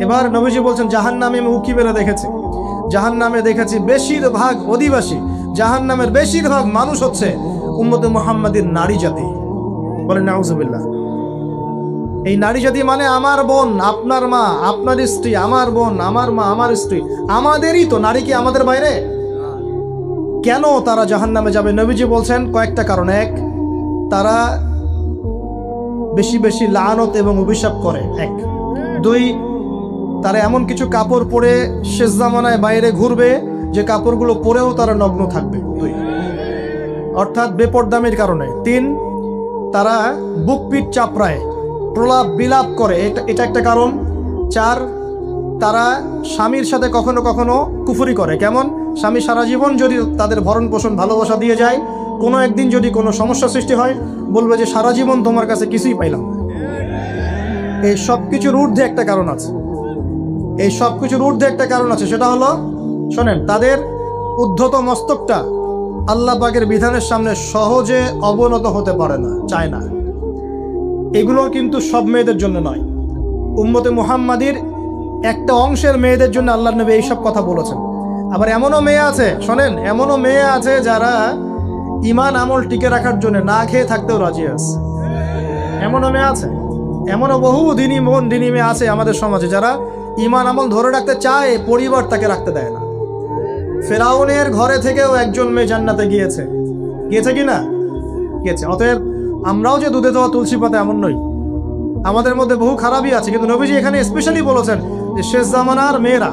এবার নবীজি বলছেন জাহান্নামে আমি উকি মেরে দেখেছি, জাহান্নামে দেখেছি বেশিরভাগ অধিবাসী, জাহান্নামের বেশিরভাগ মানুষ হচ্ছে উম্মতে মুহাম্মাদির নারী জাতি। বলেন নাউজুবিল্লাহ। এই নারী জাতি মানে আমার বোন, আপনার মা, আপনার স্ত্রী, আমার বোন, আমার মা, আমার স্ত্রী, আমাদেরই তো। নারী কি আমাদের বাইরে? কেন তারা জাহান্নামে যাবে? নবীজি বলছেন কয়েকটা কারণ। এক, তারা বেশি বেশি লানত এবং অভিশাপ করে। এক। দুই, তারা এমন কিছু কাপড় পরে শেষ জামানায় বাইরে ঘুরবে যে কাপড়গুলো পরেও তারা নগ্ন থাকবে। দুই, অর্থাৎ বেপরদামির কারণে। তিন, তারা বুক পিঠ চাপড়ায়, প্রলাপ বিলাপ করে, এটা একটা কারণ। চার, তারা স্বামীর সাথে কখনো কখনো কুফরি করে। কেমন? স্বামী সারা জীবন যদি তাদের ভরণ পোষণ ভালোবাসা দিয়ে যায়, কোনো একদিন যদি কোনো সমস্যা সৃষ্টি হয়, বলবে যে সারা জীবন তোমার কাছে কিছুই পাইলাম না। এই সব কিছুর ঊর্ধ্বে একটা কারণ আছে, এই সব কিছুর ঊর্ধ্বে একটা কারণ আছে। সেটা হলো, শোনেন, তাদের উদ্ধত মস্তকটা আল্লাহ পাকের বিধানের সামনে সহজে অবনত হতে পারে না, চায় না। এগুলো কিন্তু সব মেয়েদের জন্য নয়, উম্মতে মুহাম্মাদির একটা অংশের মেয়েদের জন্য আল্লাহর নবী এইসব কথা বলেছেন। আবার এমনও মেয়ে আছে, শোনেন, এমনও মেয়ে আছে যারা ইমান আমল টিকে রাখার জন্য না খেয়ে থাকতেও রাজি আছে। এমনও মেয়ে আছে, এমনও বহু দিনী মন দিনী মেয়ে আছে আমাদের সমাজে যারা ইমান আমল ধরে রাখতে চায়, পরিবার তাকে রাখতে দেয় না। ফেরাউনের ঘরে থেকেও একজন মেয়ে জান্নাতে গিয়েছে, গিয়েছে কি না? গিয়েছে। অতএব আমরাও যে দুধে দেওয়া তুলসী পাতা এমন নই, আমাদের মধ্যে বহু খারাপই আছে। কিন্তু নবীজি এখানে স্পেশালি বলেছেন যে শেষ জামানার মেয়েরা,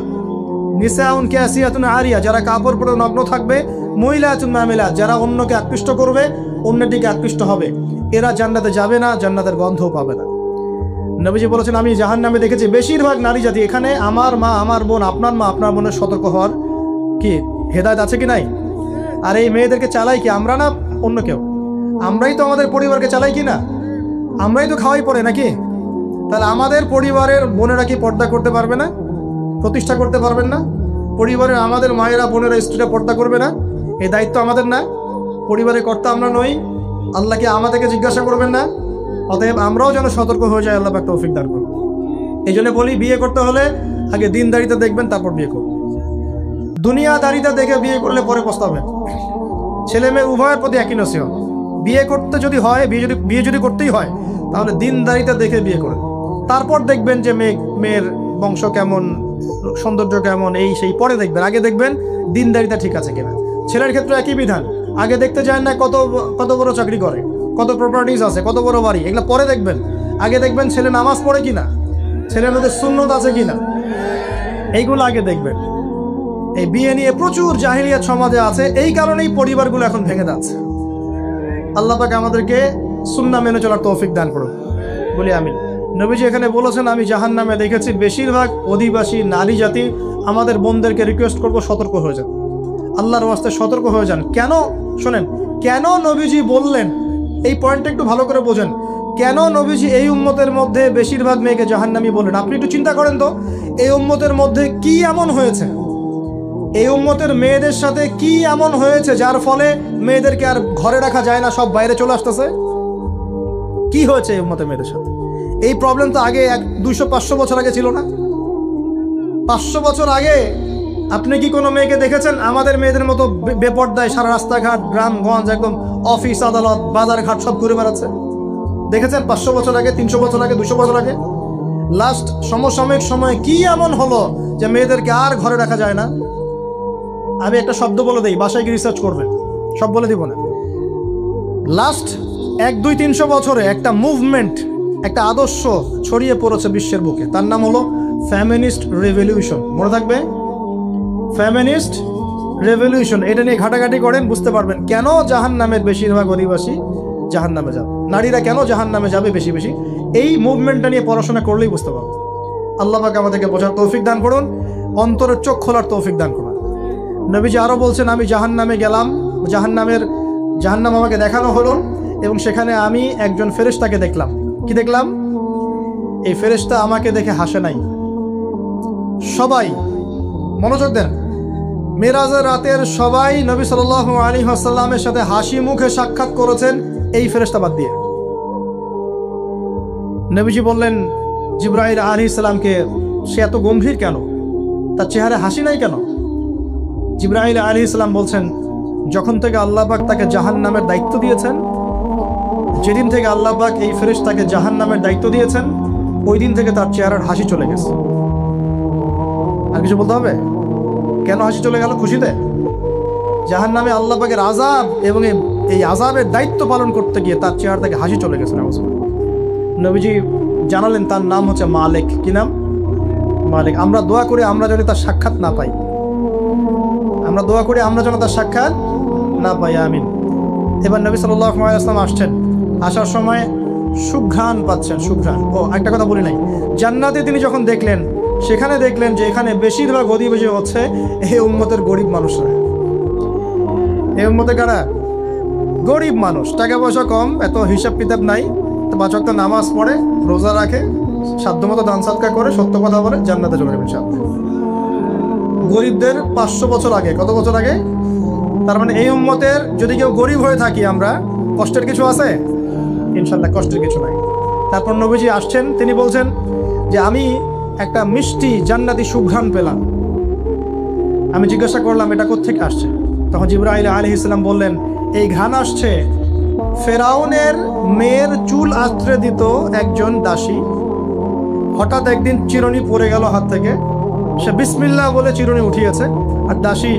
নিসাউন কাসিয়াতুন আরিয়া, যারা কাপড় পরে নগ্ন থাকবে, মহিলাতুন মামিলাত, যারা অন্যকে আকৃষ্ট করবে, অন্যের দিকে আকৃষ্ট হবে, এরা জান্নাতে যাবে না, জান্নাতের গন্ধও পাবে না। নবীজি বলেছেন আমি জাহান্নামে দেখেছি বেশিরভাগ নারী জাতি। এখানে আমার মা, আমার বোন, আপনার মা, আপনার বোনের সতর্ক হওয়ার কি হেদায়েত আছে কি নাই? আর এই মেয়েদেরকে চালাই কি আমরা না অন্য কেউ? আমরাই তো আমাদের পরিবারকে চালাই কি না? আমরাই তো খাওয়াই পড়ে নাকি? তাহলে আমাদের পরিবারের বোনেরা কি পর্দা করতে পারবে না? প্রতিষ্ঠা করতে পারবেন না? পরিবারের আমাদের মায়েরা, বোনেরা, স্ত্রীরা পর্দা করবে না? এই দায়িত্ব আমাদের না? পরিবারের কর্তা আমরা নই? আল্লাহকে আমাদেরকে জিজ্ঞাসা করবেন না? অতএব আমরাও যেন সতর্ক হয়ে যাই, আল্লাহ পাক তৌফিক দান করুন। এই জন্য বলি, বিয়ে করতে হলে আগে দিনদারিতা দেখবেন, তারপর বিয়ে করুন। দুনিয়াদারিতা দেখে বিয়ে করলে পরে পস্তাবেন। ছেলে মেয়ে উভয়ের প্রতি একই নসিহত, বিয়ে করতে যদি হয়, বিয়ে যদি করতেই হয়, তাহলে দিনদারিতা দেখে বিয়ে করেন। তারপর দেখবেন যে মেয়ের বংশ কেমন, সৌন্দর্য কেমন, এই সেই পরে দেখবেন। আগে দেখবেন দিনদারিতা ঠিক আছে কিনা। ছেলের ক্ষেত্রে একই বিধান, আগে দেখতে যান না কত বড় চাকরি করে, কত প্রপার্টিজ আছে, কত বড় বাড়ি, এগুলো পরে দেখবেন। আগে দেখবেন ছেলে নামাজ পড়ে কিনা, ছেলের মধ্যে সুন্নত আছে কিনা, এইগুলো আগে দেখবেন। এই বিয়ে নিয়ে প্রচুর জাহিলিয়াত সমাজে আছে, এই কারণেই পরিবারগুলো এখন ভেঙে যাচ্ছে। আল্লাহ পাক আমাদেরকে সুন্নাহ মেনে চলার তৌফিক দান করুন, বলি আমিন। নবীজি এখানে বলেছেন আমি জাহান্নামে দেখেছি বেশিরভাগ অধিবাসী নারী জাতি। আমাদের বোনদেরকে রিকোয়েস্ট করবো, সতর্ক হয়ে যান, আল্লাহর ওয়াস্তে সতর্ক হয়ে যান। কেন? শোনেন, কেন নবীজি বললেন, এই পয়েন্টটা একটু ভালো করে বোঝেন। কেন নবীজি এই উম্মতের মধ্যে বেশিরভাগ মেয়েকে জাহান্নামী বললেন? আপনি একটু চিন্তা করেন তো, এই উম্মতের মধ্যে কি এমন হয়েছে, এই উম্মতের মেয়েদের সাথে কি এমন হয়েছে যার ফলে মেয়েদেরকে আর ঘরে রাখা যায় না, সব বাইরে চলে আসতেছে? কি হয়েছে এই উম্মতের মেয়েদের সাথে? এই প্রবলেম তো আগে 200-500 বছর আগে ছিল না? 500 বছর আগে আপনি কি কোনো মেয়েকে দেখেছেন আমাদের মেয়েদের মতো বেপর্দায় সারা রাস্তাঘাট, গ্রামগঞ্জ, একদম অফিস আদালত বাজার ঘাট সব ঘুরে বেড়াচ্ছে? দেখেছেন 500 বছর আগে, 300 বছর আগে, 200 বছর আগে? লাস্ট সমসাময়িক সময়ে কি এমন হলো যে মেয়েদেরকে আর ঘরে রাখা যায় না? আমি একটা শব্দ বলে দিই, বাসায় গিয়ে রিসার্চ করবেন, সব বলে দিব না। লাস্ট 100-200-300 বছরে একটা মুভমেন্ট, একটা আদর্শ ছড়িয়ে পড়েছে বিশ্বের বুকে, তার নাম হলো ফেমিনিস্ট রেভলিউশন। মনে থাকবে, ফেমিনিস্ট রেভলিউশন। এটা নিয়ে ঘাটাঘাটি করেন, বুঝতে পারবেন কেন জাহান্নামের বেশিরভাগ অধিবাসী জাহান্নামে যাবে, নারীরা কেন জাহান্নামে যাবে বেশি বেশি। এই মুভমেন্টটা নিয়ে পড়াশোনা করলেই বুঝতে পারবেন। আল্লাহ পাক আমাদেরকে বোঝার তৌফিক দান করুন, অন্তরের চোখ খোলার তৌফিক দান করুন। নবীজি আরও বলছেন আমি জাহান্নামে গেলাম, জাহান্নাম আমাকে দেখানো হলো, এবং সেখানে আমি একজন ফেরেশতাকে দেখলাম। কি দেখলাম? এই ফেরেশতা আমাকে দেখে হাসে নাই। সবাই মনোযোগ দেন, মেরাজের রাতের সবাই নবী সাল্লাল্লাহু আলাইহি ওয়াসাল্লামের সাথে হাসি মুখে সাক্ষাৎ করেছেন এই ফেরেশতা বাদ দিয়ে। নবীজি বললেন জিবরাইল আলাইহিস সালামকে, সে এত গম্ভীর কেন, তার চেহারা হাসি নাই কেন? জিবরাইল আলাইহিস সালাম বলছেন, যখন থেকে আল্লাহ পাক তাকে জাহান্নামের দায়িত্ব দিয়েছেন, যেদিন থেকে আল্লাহ পাক এই ফেরেশতাকে জাহান্নামের দায়িত্ব দিয়েছেন, ওই দিন থেকে তার চেহারার হাসি চলে গেছে। আর কিছু বলতে হবে? কেন হাসি চলে গেল? খুশিতে। জাহান্নামে আল্লাহ পাকের আযাব এবং এই আযাবের দায়িত্ব পালন করতে গিয়ে তার চেহারা থেকে হাসি চলে গেছে। নবীজি জানালেন তার নাম হচ্ছে মালিক। কি নাম? মালিক। আমরা দোয়া করি আমরা যেন তার সাক্ষাৎ না পাই, আমরা দোয়া করি আমরা যেন তার সাক্ষাৎ না পাই, আমিন। এবার নবী সাল্লাল্লাহু আলাইহি ওয়াসাল্লাম আসছেন, আসার সময় সুঘ্রাণ পাচ্ছেন, সুঘ্রাণ। ও একটা কথা বলি নাই, জান্নাতে তিনি যখন দেখলেন, সেখানে দেখলেন যে এখানে বেশিরভাগ অধিবাসী হচ্ছে এই উম্মতের গরিব মানুষরা। এই উম্মতে কারা? গরিব মানুষ, টাকা পয়সা কম, এত হিসাব কিতাব নাই, 5 ওয়াক্ত নামাজ পড়ে, রোজা রাখে, সাধ্যমতো দান সাদকা করে, সত্য কথা বলে, জান্নাতে চলে যাবেন ইনশাআল্লাহ। গরিবদের 500 বছর আগে, কত বছর আগে? তার মানে এই উম্মতের যদি কেউ গরিব হয়ে থাকি আমরা, কষ্টের কিছু আছে? ইনশাআল্লাহ কষ্টের কিছু নাই। তারপর নবীজি আসছেন, তিনি বলছেন যে আমি একটা মিষ্টি জান্নাতি সুঘ্রাণ পেলাম। আমি জিজ্ঞাসা করলাম এটা কোত্থেকে আসছে? তখন জিবরাইল আলাইহিস সালাম বললেন, এই ঘ্রাণ আসছে ফেরাউনের মেয়ের চুল আঁচড়ে দিত একজন দাসী। হঠাৎ একদিন চিরুনি পড়ে গেল হাত থেকে, সে বিসমিল্লাহ বলে চিরুনি উঠিয়েছে, আর দাসী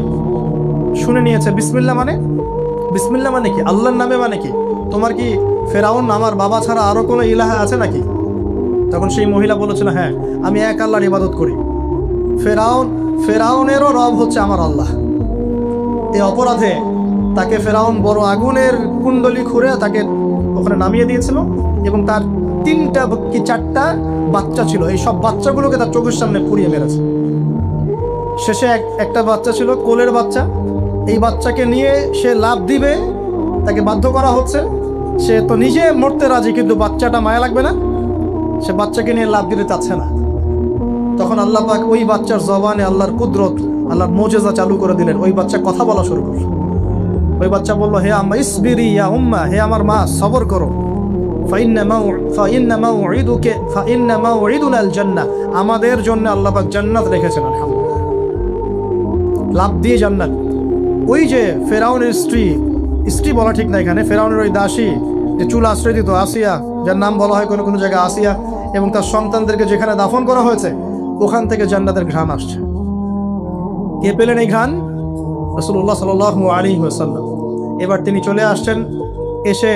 শুনে নিয়েছে বিসমিল্লাহ মানে? বিসমিল্লাহ মানে কি? আল্লাহর নামে মানে কি? তোমার কি ফেরাউন আমার বাবা ছাড়া আরো কোনো ইলাহা আছে নাকি? তখন সেই মহিলা বলেছিল, হ্যাঁ, আমি এক আল্লাহর ইবাদত করি। ফেরাউনেরও রব হচ্ছে আমার আল্লাহ। এই অপরাধে তাকে ফেরাউন বড় আগুনের কুণ্ডলি খুঁড়ে তাকে ওখানে নামিয়ে দিয়েছিল, এবং তার 3টা কি 4টা বাচ্চা ছিল। এই সব বাচ্চাগুলোকে তার চোখের সামনে পুড়িয়ে মেরেছে। শেষে একটা বাচ্চা ছিল, কোলের বাচ্চা। এই বাচ্চাকে নিয়ে সে লাফ দিবে, তাকে বাধ্য করা হচ্ছে। সে তো নিজে মরতে রাজি, কিন্তু বাচ্চাটা মায়া লাগবে না, সে বাচ্চাকে নিয়ে লাফ দিতে চাচ্ছে না। তখন আল্লাহ পাক ওই বাচ্চার জবানে আল্লাহর কুদরত, আল্লাহর মুজিজা চালু করে দিলেন। ওই বাচ্চা কথা বলা শুরু করল। ওই বাচ্চা বলল, হে আম্মা ইসবিরি ইয়া উম্মা, হে আমার মা সবর করো। ফাইন্না মাউইদুনাল জান্নাহ, আমাদের জন্য আল্লাহ পাক জান্নাত রেখেছেন। আলহামদুলিল্লাহ। লাভ দিয়ে জান্নাত। ওই যে ফেরাউনের স্ত্রী বলা ঠিক না এখানে, ফেরাউনের ওই দাসী যে চুল আশ্রয় দিত, আসিয়া, যার নাম বলা হয় কোনো কোনো জায়গায় আসিয়া, এবং তার সন্তানদেরকে যেখানে দাফন করা হয়েছে ওখান থেকে জান্নাতের ঘ্রাণ আসছে। কে পেলেন এই ঘ্রাণ? রাসূলুল্লাহ সাল্লাল্লাহু আলাইহি ওয়াসাল্লাম। এবার তিনি চলে আসছেন, এসে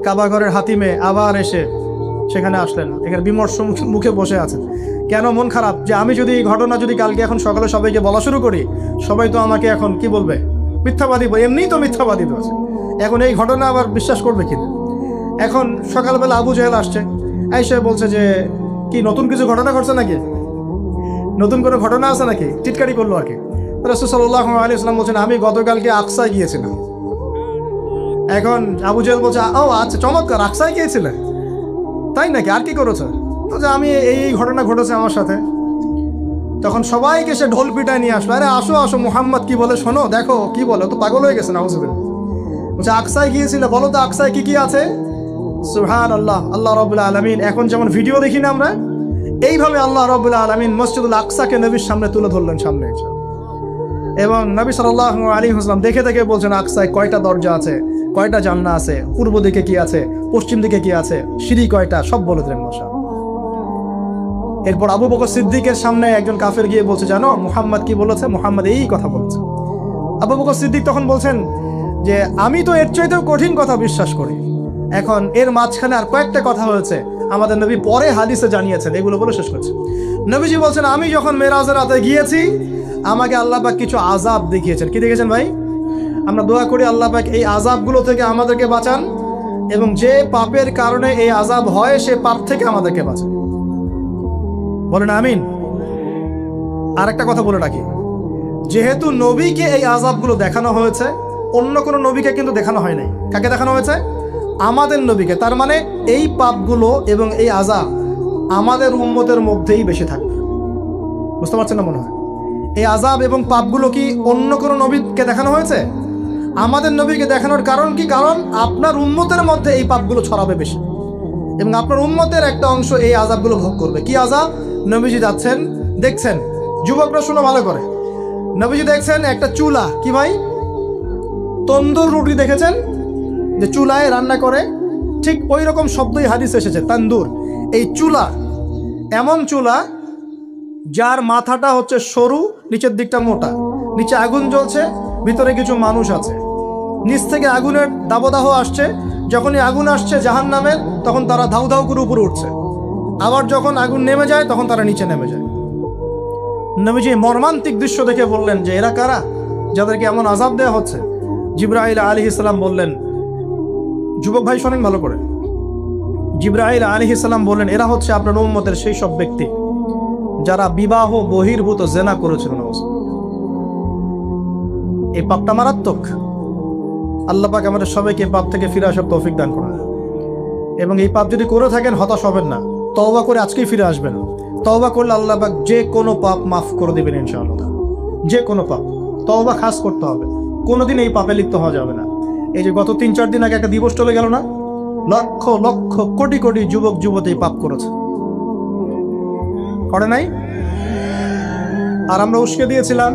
কাবাঘরের হাতিমে আবার এসে সেখানে আসলেন। এখানে বিমর্ষ মুখে বসে আছেন। কেন মন খারাপ? যে আমি যদি এই ঘটনা যদি কালকে এখন সকালে সবাইকে বলা শুরু করি, সবাই তো আমাকে এখন কি বলবে? মিথ্যাবাদী। এমনিই তো মিথ্যাবাদী আছে, এখন এই ঘটনা আবার বিশ্বাস করবে কিনা? এখন সকালবেলা আবু জাহেল আসছে, আইসা বলছে যে কি নতুন কিছু ঘটনা ঘটছে নাকি, নতুন কোনো ঘটনা আছে নাকি, টিটকারি করলো আর কি। রাসূল সাল্লাল্লাহু আলাইহি ওয়াসাল্লাম বলছেন, আমি গতকালকে আকসায় গিয়েছিলাম। এখন আবু জাহেল বলছে, ও আচ্ছা চমৎকার, আকসায় গিয়েছিলেন, তাই নাকি? আর কি করেছে? বলছে, আমি এই ঘটনা ঘটেছে আমার সাথে। তখন সবাইকে সে ঢোল পিটায় নিয়ে আসলো, আরে আসো আসো, মুহাম্মদ কি বলে শোনো, দেখো কি বলে, তো পাগল হয়ে গেছে। নাউজুবিল্লাহ। বলছে, আকসায় গিয়েছিলে, বলো তো আকসায় কি কি আছে? সুবহানাল্লাহ, আল্লাহ রাব্বুল আলামিন। এখন যেমন ভিডিও দেখি না আমরা, এইভাবে আল্লাহ রাব্বুল আলামিন মসজিদুল আকসাকে নবীর সামনে তুলে ধরলেন, সামনে। এবং নবী সাল্লাল্লাহু আলাইহি ওয়াসাল্লাম দেখে দেখে বলছেন, আকসায় কয়টা দরজা আছে, কয়টা জান্নাত আছে, পূর্ব দিকে কি আছে, পশ্চিম দিকে কি আছে, সিঁড়ি কয়টা, সব বলে দিলেন মাশাআল্লাহ। এরপর আবু বকর সিদ্দিকের সামনে একজন কাফের গিয়ে বলছে, জানো মুহাম্মদ কি বলেছে? মুহাম্মদ এই কথা বলেছে। আবু বকর সিদ্দিক তখন বলছেন যে আমি তো এর চাইতেও কঠিন কথা বিশ্বাস করি। এখন এর মাঝখানে আর কয়েকটা কথা হয়েছে, আমাদের নবী পরে হাদিসে জানিয়েছেন, এগুলো বলে শেষ করছে। নবীজি বলছেন, আমি যখন মেরাজের রাতে গিয়েছি, আমাকে আল্লাহ পাক কিছু আযাব দেখিয়েছেন। কি দেখেছেন ভাই? আমরা দোয়া করি আল্লাহ পাক এই আযাবগুলো থেকে আমাদেরকে বাঁচান, এবং যে পাপের কারণে এই আযাব হয় সে পাপ থেকে আমাদেরকে বাঁচান। বলেন আমিন। আর একটা কথা বলে রাখি, যেহেতু নবীকে এই আযাবগুলো দেখানো হয়েছে, অন্য কোনো নবীকে কিন্তু দেখানো হয় নাই। কাকে দেখানো হয়েছে? আমাদের নবীকে। তার মানে এই পাপগুলো এবং এই আযাব আমাদের উম্মতের মধ্যেই বেশি থাকবে। বুঝতে পারছেন না মনে হয়? এই আযাব এবং পাপগুলো কি অন্য কোনো নবীকে দেখানো হয়েছে? আমাদের নবীকে দেখানোর কারণ কি? কারণ আপনার উম্মতের মধ্যে এই পাপগুলো ছড়াবে বেশি, এবং আপনার উম্মতের একটা অংশ এই আযাবগুলো ভোগ করবে। কি আযাব? নবীজি যাচ্ছেন, দেখছেন, যুবকরা শুনো ভালো করে, নবীজি দেখছেন একটা চুলা, কি ভাই, তন্দুর রুটি দেখেছেন যে চুলায় রান্না করে, ঠিক ওই রকম শব্দই হাদিসে এসেছে, তান্দুর। এই চুলা এমন চুলা যার মাথাটা হচ্ছে সরু, নিচের দিকটা মোটা, নিচে আগুন জ্বলছে, ভিতরে কিছু মানুষ আছে, নিচ থেকে আগুনের দাবদাহ আসছে, যখনই আগুন আসছে জাহান্নামের তখন তারা ধাউ ধাউ করে উপরে উঠছে, আবার যখন আগুন নেমে যায় তখন তারা নিচে নেমে যায়। নবীজি মর্মান্তিক দৃশ্য দেখে বললেন যে এরা কারা, যাদেরকে এমন আযাব দেওয়া হচ্ছে? জিবরাইল আলাইহিস সালাম বললেন, যুবক ভাই শোনেন ভালো করে, জিবরাইল আলাইহিস সালাম বললেন এরা হচ্ছে আপনার উম্মতের সেই সব ব্যক্তি যারা বিবাহ বহির্ভূত জিনা করেছিল। এই পাপটা মারাত্মক। আল্লাহ পাক আমাদের সবাইকে পাপ থেকে ফিরে আসার তৌফিক দান করেন, এবং এই পাপ যদি করে থাকেন হতাশ হবেন না, তওবা করে আজকেই ফিরে আসবেন। তওবা করলে আল্লাহ পাক যে কোনো পাপ মাফ করে দেবেন ইনশাআল্লাহ, যে কোনো পাপ। তওবা খাস করতে হবে, কোনোদিন এই পাপে লিপ্ত হওয়া যাবে না। এই যে গত 3-4 দিন আগে একটা দিবস চলে গেল না, লক্ষ লক্ষ কোটি কোটি যুবক যুবতী পাপ করেছে, করে নাই? আর আমরা উস্কে দিয়েছিলাম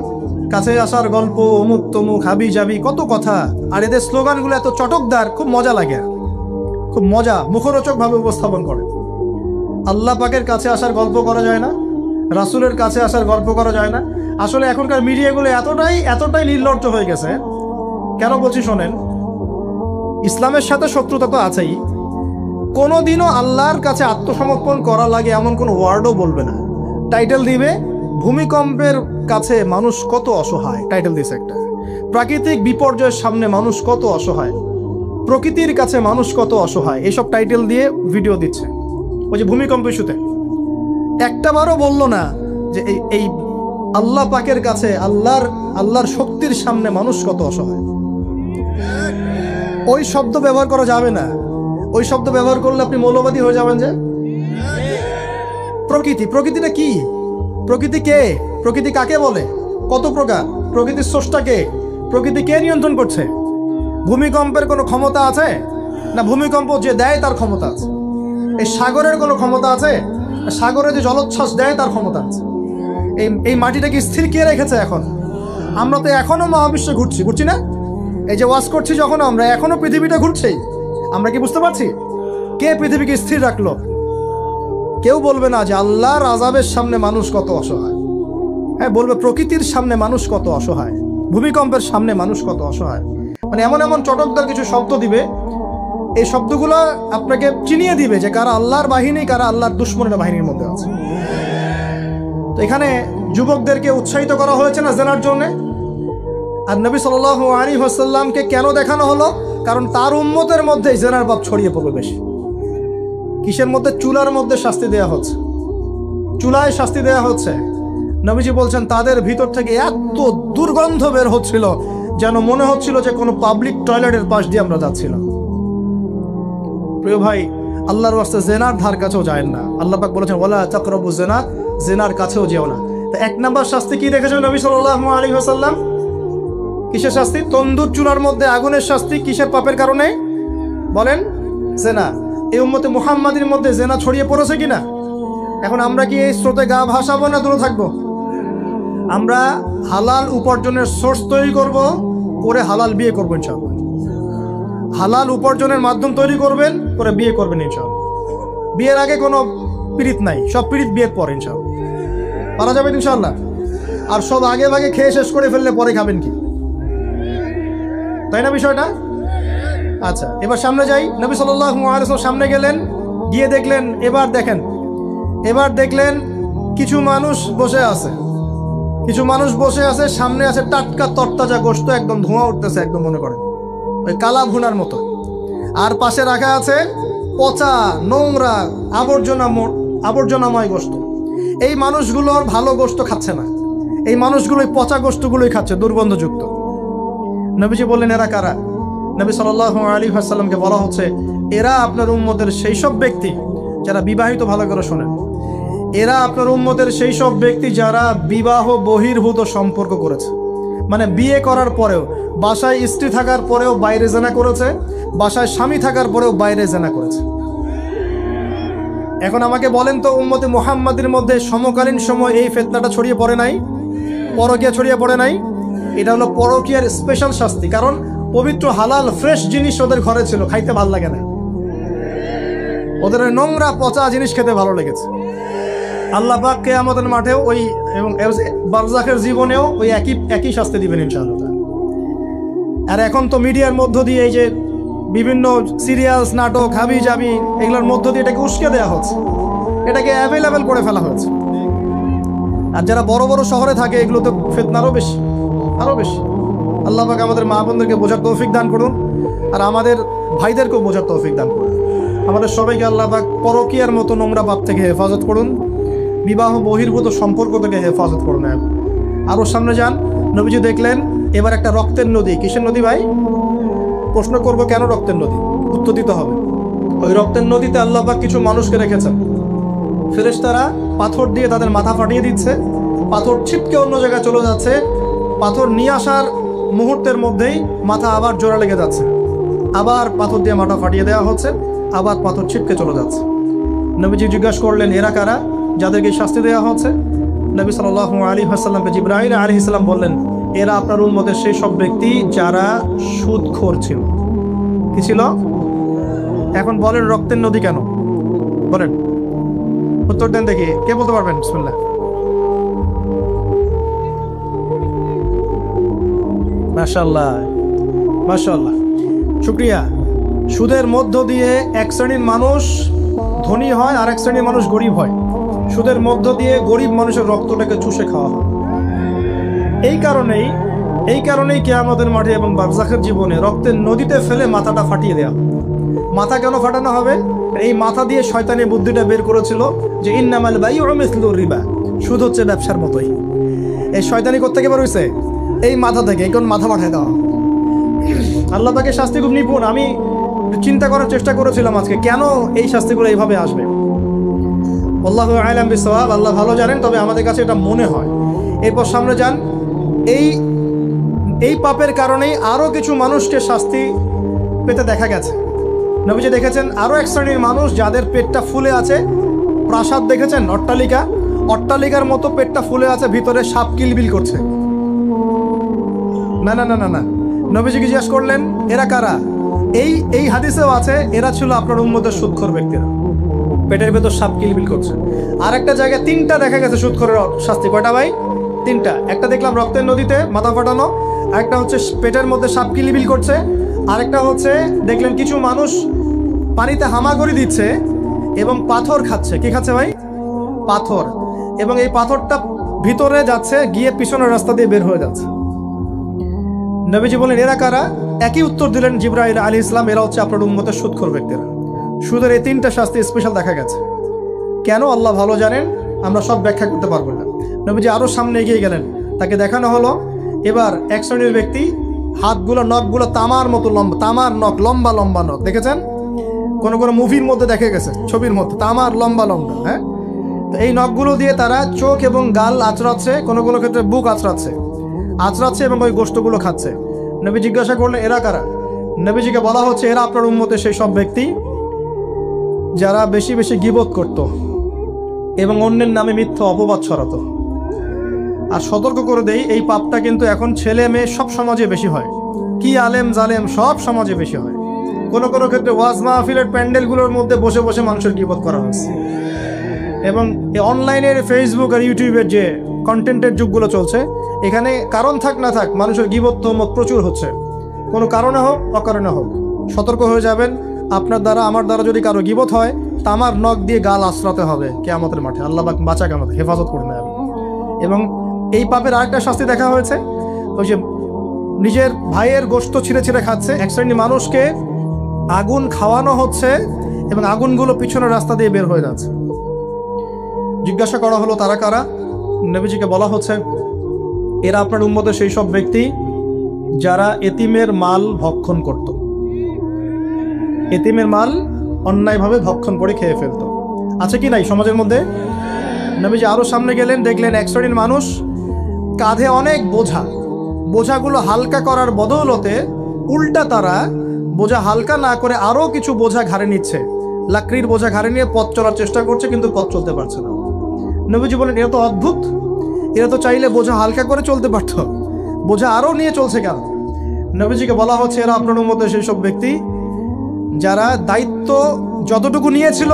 কাছে আসার গল্প, অমুক তমুক, হাবি জাবি, কত কথা। আর এদের স্লোগানগুলো এত চটকদার, খুব মজা লাগে, খুব মজা, মুখরোচক ভাবে উপস্থাপন করে। আল্লাহ পাকের কাছে আসার গল্প করা যায় না, রাসূলের কাছে আসার গল্প করা যায় না। আসলে এখনকার মিডিয়াগুলো এতটাই নির্লজ্জ হয়ে গেছে। কেন বলছি শোনেন, ইসলামের সাথে শত্রুতা তো আছেই, কোনোদিনও আল্লাহর কাছে আত্মসমর্পণ করা লাগে এমন কোনো ওয়ার্ডও বলবে না। টাইটেল দিবে ভূমিকম্পের কাছে মানুষ কত অসহায়, টাইটেল দিছে একটা। প্রাকৃতিক বিপর্যয়ের সামনে মানুষ কত অসহায়, প্রকৃতির কাছে মানুষ কত অসহায়, এসব টাইটেল দিয়ে ভিডিও দিচ্ছে। ওই যে ভূমিকম্প ইস্যুতে একটাবারও বললো না যে এই আল্লাহ পাকের কাছে, আল্লাহর শক্তির সামনে মানুষ কত অসহায়। ওই শব্দ ব্যবহার করা যাবে না। ওই শব্দ ব্যবহার করলে আপনি মৌলবাদী হয়ে যাবেন। যে প্রকৃতিটা কি, প্রকৃতি কে, প্রকৃতি কাকে বলে, কত প্রকার, প্রকৃতির স্রষ্টা কে, প্রকৃতি কে নিয়ন্ত্রণ করছে? ভূমিকম্পের কোনো ক্ষমতা আছে না? ভূমিকম্প যে দেয় তার ক্ষমতা আছে। এই সাগরের কোনো ক্ষমতা আছে? সাগরে যে জলোচ্ছ্বাস দেয় তার ক্ষমতা আছে। এই মাটিটাকে স্থির কে রেখেছে? এখন আমরা তো এখনো মহাবিশ্বে ঘুরছি না? এই যে ওয়াজ করছি যখন আমরা, এখনো পৃথিবীটা ঘুরছেই। আমরা কি বুঝতে পারছি কে পৃথিবীকে স্থির রাখলো? কেউ বলবে না যে আল্লাহর আযাবের সামনে মানুষ কত অসহায়। হ্যাঁ, বলবে প্রকৃতির সামনে মানুষ কত অসহায়, ভূমিকম্পের সামনে মানুষ কত অসহায়। মানে এমন এমন চটকদার কিছু শব্দ দিবে, এই শব্দগুলো আপনাকে চিনিয়ে দিবে যে কারা আল্লাহর বাহিনী, কারা আল্লাহর দুশমনের বাহিনীর মধ্যে আছে। তো এখানে যুবকদেরকে উৎসাহিত করা হয়েছে না জেনার জন্য। আর নবী সাল্লাল্লাহু আলাইহি ওয়াসাল্লামকে কেন দেখানো হলো? কারণ তার উম্মতের মধ্যে জেনার পাপ ছড়িয়ে পড়বে বেশি। কিসের মধ্যে? চুলার মধ্যে শাস্তি দেওয়া হচ্ছে, চুলায় শাস্তি দেওয়া হচ্ছে। নবীজি বলছেন তাদের ভিতর থেকে এত দুর্গন্ধ বের হচ্ছিল যেন মনে হচ্ছিল যে কোনো পাবলিক টয়লেটের পাশ দিয়ে আমরা যাচ্ছিলাম। প্রিয় ভাই, আল্লাহর ওয়াস্তে জেনার ধার কাছেও যায় না। আল্লাহ পাক বলেছেন ওয়ালা তাকরাবু জিনা, জেনার কাছেও যেও না। তো 1 নাম্বার শাস্তি কি রেখেছেন নবী সাল্লাল্লাহু আলাইহি ওয়াসাল্লাম? কিসের শাস্তি? তন্দুর চুলার মধ্যে আগুনের শাস্তি। কিসের পাপের কারণে? বলেন, জেনা। এই উম্মতে মুহাম্মাদির মধ্যে জেনা ছড়িয়ে পড়েছে কিনা? এখন আমরা কি এই স্রোতে গা ভাসাবো না দূরে থাকবো? আমরা হালাল উপার্জনের সোর্স তৈরি করব, করে হালাল বিয়ে করবো ইনশাআল্লাহ। হালাল উপার্জনের মাধ্যম তৈরি করবেন, করে বিয়ে করবেন ইনশাআল্লাহ। বিয়ের আগে কোনো পীড়িত নাই, সব পীড়িত বিয়ের পর ইনশাআল্লাহ পারা যাবে ইনশাআল্লাহ। আর সব আগে ভাগে খেয়ে শেষ করে ফেললে পরে খাবেন কি? তাই না বিষয়টা? আচ্ছা, এবার সামনে যাই। নবী সাল্লাল্লাহু আলাইহি ওয়াসাল্লাম সামনে গেলেন, গিয়ে দেখলেন, এবার দেখলেন কিছু মানুষ বসে আছে, সামনে আছে টাটকা তরতাজা গোশত, একদম ধোঁয়া উঠতেছে, একদম মনে করেন ওই কালা ভুনার মতো। আর পাশে রাখা আছে পচা, নোংরা, আবর্জনাময় গোশত। এই মানুষগুলোর ভালো গোশত খাচ্ছে না, এই মানুষগুলোই পচা গোশতগুলোই খাচ্ছে, দুর্গন্ধযুক্ত। নবীজি বললেন এরা কারা? নবী সাল্লাল্লাহু আলাইহি ওয়াসাল্লামকে বলা হচ্ছে এরা আপনার উম্মতের সেই সব ব্যক্তি যারা বিবাহিত, ভালো করে শোনেন, এরা আপনার উম্মতের সেই সব ব্যক্তি যারা বিবাহ বহির্ভূত সম্পর্ক করেছে। মানে বিয়ে করার পরেও, বাসায় স্ত্রী থাকার পরেও বাইরে জেনা করেছে, বাসায় স্বামী থাকার পরেও বাইরে জেনা করেছে। এখন আমাকে বলেন তো, উম্মতে মুহাম্মাদের মধ্যে সমকালীন সময় এই ফিতনাটা ছড়িয়ে পড়ে নাই? পরকীয়া ছড়িয়ে পড়ে নাই? এটা হলো পরকীয়ার স্পেশাল শাস্তি। কারণ পবিত্র হালাল ফ্রেশ জিনিস ওদের ঘরে ছিল, খাইতে ভালো লাগে না, ওদের নোংরা পচা জিনিস খেতে ভালো লেগেছে। আল্লাহ পাক কিয়ামতের মাঠেও ওই এবং বারজাখের জীবনেও ওই একই শাস্তি দিবেন ইনশাআল্লাহ। আর এখন তো মিডিয়ার মধ্য দিয়ে এই যে বিভিন্ন সিরিয়ালস, নাটক, হাবি জাবি, এগুলোর মধ্য দিয়ে এটাকে উস্কে দেওয়া হচ্ছে, এটাকে অ্যাভেলেবেল করে ফেলা হয়েছে। আর যারা বড় বড় শহরে থাকে এগুলো তো ফিতনা আরও বেশি, আরও বেশি। আল্লাহ পাক আমাদের মা বোনদেরকে বোঝার তৌফিক দান করুন, আর আমাদের ভাইদেরকেও বোঝার তৌফিক দান করুন। আমাদের সবাইকে আল্লাহ পাক পরকীয়ার মতো নোংরা পাপ থেকে হেফাজত করুন, বিবাহ বহির্ভূত সম্পর্ক থেকে হেফাজত করুন। আরও সামনে যান, নবীজি দেখলেন এবার একটা রক্তের নদী। কিসের নদী ভাই? প্রশ্ন করব কেন রক্তের নদী, উত্তর দিতে হবে। ওই রক্তের নদীতে আল্লাহ পাক কিছু মানুষকে রেখেছেন, ফেরেশতারা পাথর দিয়ে তাদের মাথা ফাটিয়ে দিচ্ছে, পাথর ছিটকে অন্য জায়গায় চলে যাচ্ছে, পাথর নিয়ে আসার মুহূর্তের মধ্যেই মাথা আবার জোড়া লেগে যাচ্ছে, আবার পাথর দিয়ে মাথা ফাটিয়ে দেওয়া হচ্ছে, আবার পাথর ছিটকে চলে যাচ্ছে। নবীজি জিজ্ঞাসা করলেন, এরা কারা যাদেরকে শাস্তি দেওয়া হচ্ছে? নবী সাল্লাল্লাহু আলাইহি ওয়াসাল্লামকে জিবরাইল আলাইহিস সালাম বললেন, এরা আপনার উম্মতের সেই সব ব্যক্তি যারা সুদখোর ছিল। কি ছিল? এখন বলেন রক্তের নদী কেন? বলেন, উত্তর দেন দেখি, কে বলতে পারবেন? বিসমিল্লাহ। মাশাআল্লাহ, মাশাআল্লাহ, শুকরিয়া। সুদের মধ্য দিয়ে এক শ্রেণীর মানুষ ধনী হয় আর এক শ্রেণীর মানুষ গরিব হয়। সুদের মধ্য দিয়ে গরিব মানুষের রক্তটাকে চুষে খাওয়া হয়। এই কারণেই কিয়ামতের মাঠে এবং বারজাখের জীবনে রক্তের নদীতে ফেলে মাথাটা ফাটিয়ে দেওয়া। মাথা কেন ফাটানো হবে? এই মাথা দিয়ে শয়তানি বুদ্ধিটা বের করেছিল যে ইন্নামাল বাইউ মিসলুর রিবা, সুদ হচ্ছে ব্যবসার মতোই। এই শয়তানি কোত্থেকে বের হইছে? এই মাথা থেকে। এই কোন মাথা পাঠায় দেওয়া। আল্লাহ পাকের শাস্তি খুব নিপুণ। আমি চিন্তা করার চেষ্টা করেছিলাম আজকে কেন এই শাস্তিগুলো এইভাবে আসবে। আল্লাহু আ'লাম বিসওয়াব, আল্লাহ ভালো জানেন, তবে আমাদের কাছে এটা মনে হয়। এরপর সামনে যান, এই পাপের কারণেই আরও কিছু মানুষকে শাস্তি পেতে দেখা গেছে। নবীজি দেখেছেন আরও এক শ্রেণীর মানুষ যাদের পেটটা ফুলে আছে। প্রাসাদ দেখেছেন, অট্টালিকার মতো পেটটা ফুলে আছে, ভিতরে সাপ কিলবিল করছে। না না না না না, নবীজিকে জিজ্ঞাসা করলেন এরা কারা? এই হাদিসেও আছে এরা ছিল আপনার উম্মতের সুদখোর ব্যক্তিরা, পেটের ভেতর সাপ কিলবিল করছে। আর একটা জায়গায় তিনটা দেখা গেছে সুদখোরের শাস্তি। কয়টা ভাই? তিনটা। একটা দেখলাম রক্তের নদীতে মাথা ফাটানো, আরেকটা হচ্ছে পেটের মধ্যে সাপ কিলবিল করছে, আরেকটা হচ্ছে দেখলেন কিছু মানুষ পানিতে হামাগুড়ি দিচ্ছে এবং পাথর খাচ্ছে। কি খাচ্ছে ভাই? পাথর। এবং এই পাথরটা ভিতরে যাচ্ছে, গিয়ে পিছনের রাস্তা দিয়ে বের হয়ে যাচ্ছে। নবীজি বলেন এরা কারা? একই উত্তর দিলেন জিবরাইল আলাইহিস সালাম, এরা হচ্ছে আপনার উম্মতের সুদখোর ব্যক্তিরা। সুদের এই তিনটা শাস্তি স্পেশাল দেখা গেছে। কেন আল্লাহ ভালো জানেন, আমরা সব ব্যাখ্যা করতে পারবো না। নবীজি আরও সামনে এগিয়ে গেলেন, তাকে দেখানো হলো এবার এক শ্রেণীর ব্যক্তি, হাতগুলো নখগুলো তামার মতো লম্বা, তামার নখ, লম্বা লম্বা নখ। দেখেছেন কোনো কোনো মুভির মধ্যে দেখা গেছে, ছবির মধ্যে তামার লম্বা লম্বা। হ্যাঁ, তো এই নখগুলো দিয়ে তারা চোখ এবং গাল আঁচড়াচ্ছে, কোনো কোনো ক্ষেত্রে বুক আঁচড়াচ্ছে এবং ওই গোশতগুলো খাচ্ছে। নবী জিজ্ঞাসা করলেন এরা কারা? নবীজিকে বলা হচ্ছে এরা আপনার উম্মতের সেই সব ব্যক্তি যারা বেশি বেশি গীবত করত এবং অন্যের নামে মিথ্যা অপবাদ ছড়াতো। আর সতর্ক করে দেই, এই পাপটা কিন্তু এখন ছেলে মেয়ে সব সমাজে বেশি হয়। কি আলেম জালেম সব সমাজে বেশি হয়। কোনো কোনো ক্ষেত্রে ওয়াজ মাহফিলের প্যান্ডেলগুলোর মধ্যে বসে বসে মানুষের গীবত করা হচ্ছে। এবং এই অনলাইনের ফেসবুক আর ইউটিউবের যে কন্টেন্টের যুগগুলো চলছে, এখানে কারণ থাক না থাক মানুষের গীবত তহমত প্রচুর হচ্ছে। কোনো কারণে হোক অকারণে হোক, সতর্ক হয়ে যাবেন। আপনার দ্বারা আমার দ্বারা যদি কারো গীবত হয়, তামার নখ দিয়ে গাল আশ্রাতে হবে কিয়ামতের মাঠে। আল্লাহ পাক বাঁচা কেমন হেফাজত করে নেবে। এবং এই পাপের আরেকটা শাস্তি দেখা হয়েছে, ওই যে নিজের ভাইয়ের গোশত ছিঁড়ে ছিঁড়ে খাচ্ছে। এক শ্রেণীর মানুষকে আগুন খাওয়ানো হচ্ছে এবং আগুনগুলো পিছনের রাস্তা দিয়ে বের হয়ে যাচ্ছে। জিজ্ঞাসা করা হলো তারা কারা? নবীজিকে বলা হচ্ছে এরা আপনার উম্মতের সেই সব ব্যক্তি যারা এতিমের মাল ভক্ষণ করত, এতিমের মাল অন্যায়ভাবে ভক্ষণ করে খেয়ে ফেলত। আছে কি নাই সমাজের মধ্যে? নবীজি আরও সামনে গেলেন, দেখলেন এক শ্রেণীর মানুষ কাঁধে অনেক বোঝাগুলো হালকা করার বদৌলতে উল্টা তারা বোঝা হালকা না করে আরও কিছু বোঝা ঘাড়ে নিচ্ছে। লাকড়ির বোঝা ঘাড়ে নিয়ে পথ চলার চেষ্টা করছে, কিন্তু পথ চলতে পারছে না। নবীজি বলেন, এরা তো অদ্ভুত, এরা তো চাইলে বোঝা হালকা করে চলতে পারত, বোঝা আরও নিয়ে চলছে কেন? নবীজিকে বলা হচ্ছে, এরা আপনার উম্মতের সেই সব ব্যক্তি যারা দায়িত্ব যতটুকু নিয়েছিল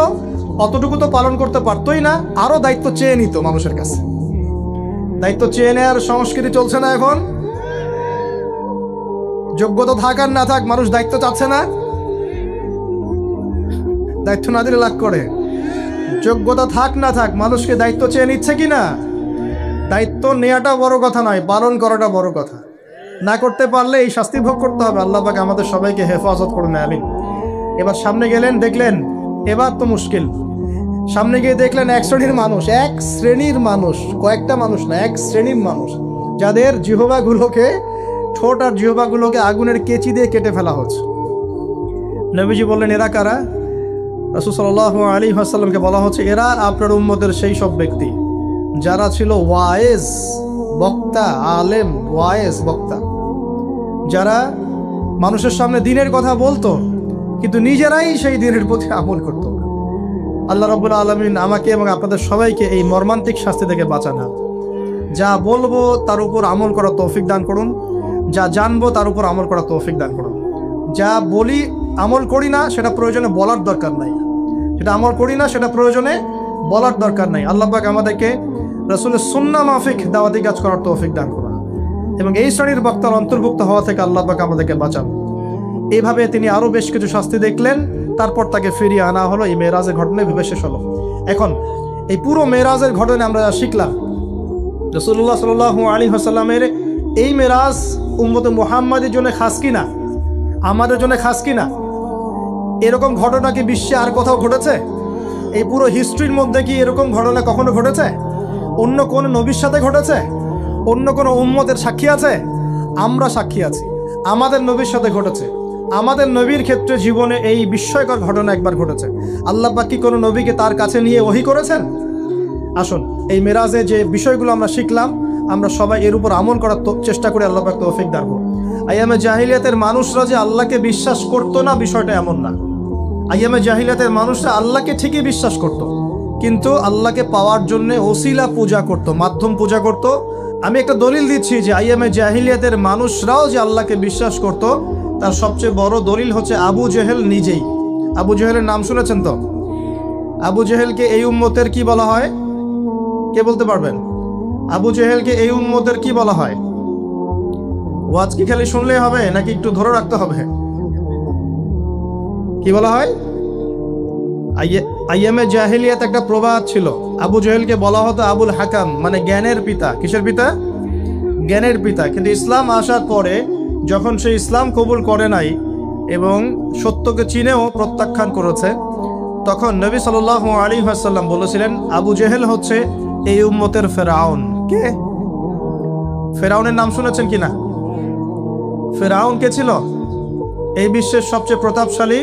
অতটুকু তো পালন করতে পারতোই না, আরও দায়িত্ব চেয়ে নিত মানুষের কাছে। দায়িত্ব চেয়ে নেওয়ার সংস্কৃতি চলছে না এখন। যোগ্যতা থাক আর না থাক, মানুষ দায়িত্ব চাচ্ছে না। দায়িত্ব না দিলে লাগ করে। যোগ্যতা থাক না থাক, মানুষকে দায়িত্ব চেয়ে নিচ্ছে কিনা? দায়িত্ব নেওয়াটা বড় কথা নয়, পালন করাটা বড় কথা। না করতে পারলে এই শাস্তি ভোগ করতে হবে। আল্লাহ পাক আমাদের সবাইকে হেফাজত করুন, আমিন। এবার সামনে গেলেন, দেখলেন এবার তো মুশকিল। সামনে গিয়ে দেখলেন এক শ্রেণীর মানুষ, কয়েকটা মানুষ না, এক শ্রেণীর মানুষ যাদের জিহ্বাগুলোকে, ঠোঁট আর জিহ্বাগুলোকে আগুনের কেচি দিয়ে কেটে ফেলা হচ্ছে। নবীজি বললেন, এরা কারা? রাসূল সাল্লাল্লাহু আলাইহি ওয়াসাল্লামকে বলা হচ্ছে, এরা আপনার উম্মতের সেই সব ব্যক্তি যারা ছিল ওয়াইজ বক্তা, আলেম ওয়াইজ বক্তা, যারা মানুষের সামনে দ্বীনের কথা বলতো কিন্তু নিজেরাই সেই দ্বীনের প্রতি আমল করত। আল্লাহ রাব্বুল আলামিন আমাকে এবং আপনাদের সবাইকে এই মর্মান্তিক শাস্তি থেকে বাঁচান। যা বলবো তার উপর আমল করার তৌফিক দান করুন, যা জানবো তার উপর আমল করার তৌফিক দান করুন। যা বলি আমল করি না সেটা প্রয়োজনে বলার দরকার নাই, সেটা আমল করি না সেটা প্রয়োজনে বলার দরকার নাই। আল্লাহ পাক আমাদেরকে রাসূলের সুন্নাহ মাফিক দাওয়াতি কাজ করার তৌফিক দান করুন এবং এই শ্রেণীর বক্তার অন্তর্ভুক্ত হওয়া থেকে আল্লাহ পাক আমাদেরকে বাঁচান। এইভাবে তিনি আরও বেশ কিছু শাস্তি দেখলেন, তারপর তাকে ফিরিয়ে আনা হলো। এই মেরাজের ঘটনায় ভেবে শেষ হলো। এখন এই পুরো মেরাজের ঘটনায় আমরা শিখলাম রাসূলুল্লাহ সাল্লাল্লাহু আলাইহি ওয়াসাল্লামের এই মেরাজ উম্মতে মুহাম্মাদের জন্য খাস কিনা, আমাদের জন্য খাস কিনা? এরকম ঘটনা কি বিশ্বে আর কোথাও ঘটেছে? এই পুরো হিস্ট্রির মধ্যে কি এরকম ঘটনা কখনো ঘটেছে? অন্য কোনো নবীর সাথে ঘটেছে? অন্য কোনো উম্মতের সাক্ষী আছে? আমরা সাক্ষী আছি, আমাদের নবীর সাথে ঘটেছে। আমাদের নবীর ক্ষেত্রে জীবনে এই বিস্ময়কর ঘটনা একবার ঘটেছে। আল্লাহ পাক কি কোনো নবীকে তার কাছে নিয়ে ওহী করেছেন? আসুন এই মেরাজে যে বিষয়গুলো আমরা শিখলাম, আমরা সবাই এর উপর আমল করার চেষ্টা করে আল্লাহ পাক তৌফিক দান করুন। আইয়ামে জাহিলিয়াতের মানুষরা যে আল্লাহকে বিশ্বাস করতো না, বিষয়টা এমন না। আইয়ামে জাহিলিয়াতের মানুষরা আল্লাহকে ঠিকই বিশ্বাস করত, কিন্তু আল্লাহকে পাওয়ার জন্য ওসিলা পূজা করত, মাধ্যম পূজা করত। আমি একটা দলিল দিচ্ছি যে আইয়ামে জাহিলিয়াতের মানুষরাও যে আল্লাহকে বিশ্বাস করত, তার সবচেয়ে বড় দলিল হচ্ছে আবু জেহেল নিজেই। আবু জেহেলের নাম শুনেছেন তো? আবু জেহেলকে এই উম্মতের কি বলা হয়? কে বলতে পারবেন? আবু জেহেলকে এই উম্মতের কি বলা হয়? ওয়াজ কি খালি শুনলেই হবে নাকি একটু ধরে রাখতে হবে? কি বলা হয়? আইয়ামে জাহিলিয়াত একটা প্রবাদ ছিল, আবু জেহেলকে বলা হতো আবুল হাকাম, মানে জ্ঞানের পিতা। কিসের পিতা? জ্ঞানের পিতা। কিন্তু ইসলাম আসার পরে যখন সে ইসলাম কবুল করে নাই এবং সত্যকে চিনেও প্রত্যাখ্যান করেছে, তখন নবী সাল্লাল্লাহু আলাইহি ওয়াসাল্লাম বলেছিলেন আবু জেহেল হচ্ছে এই উম্মতের ফেরাউন। কে? ফেরাউনের নাম শুনেছেন কিনা? ফেরাউন কে ছিল? এই বিশ্বের সবচেয়ে প্রতাপশালী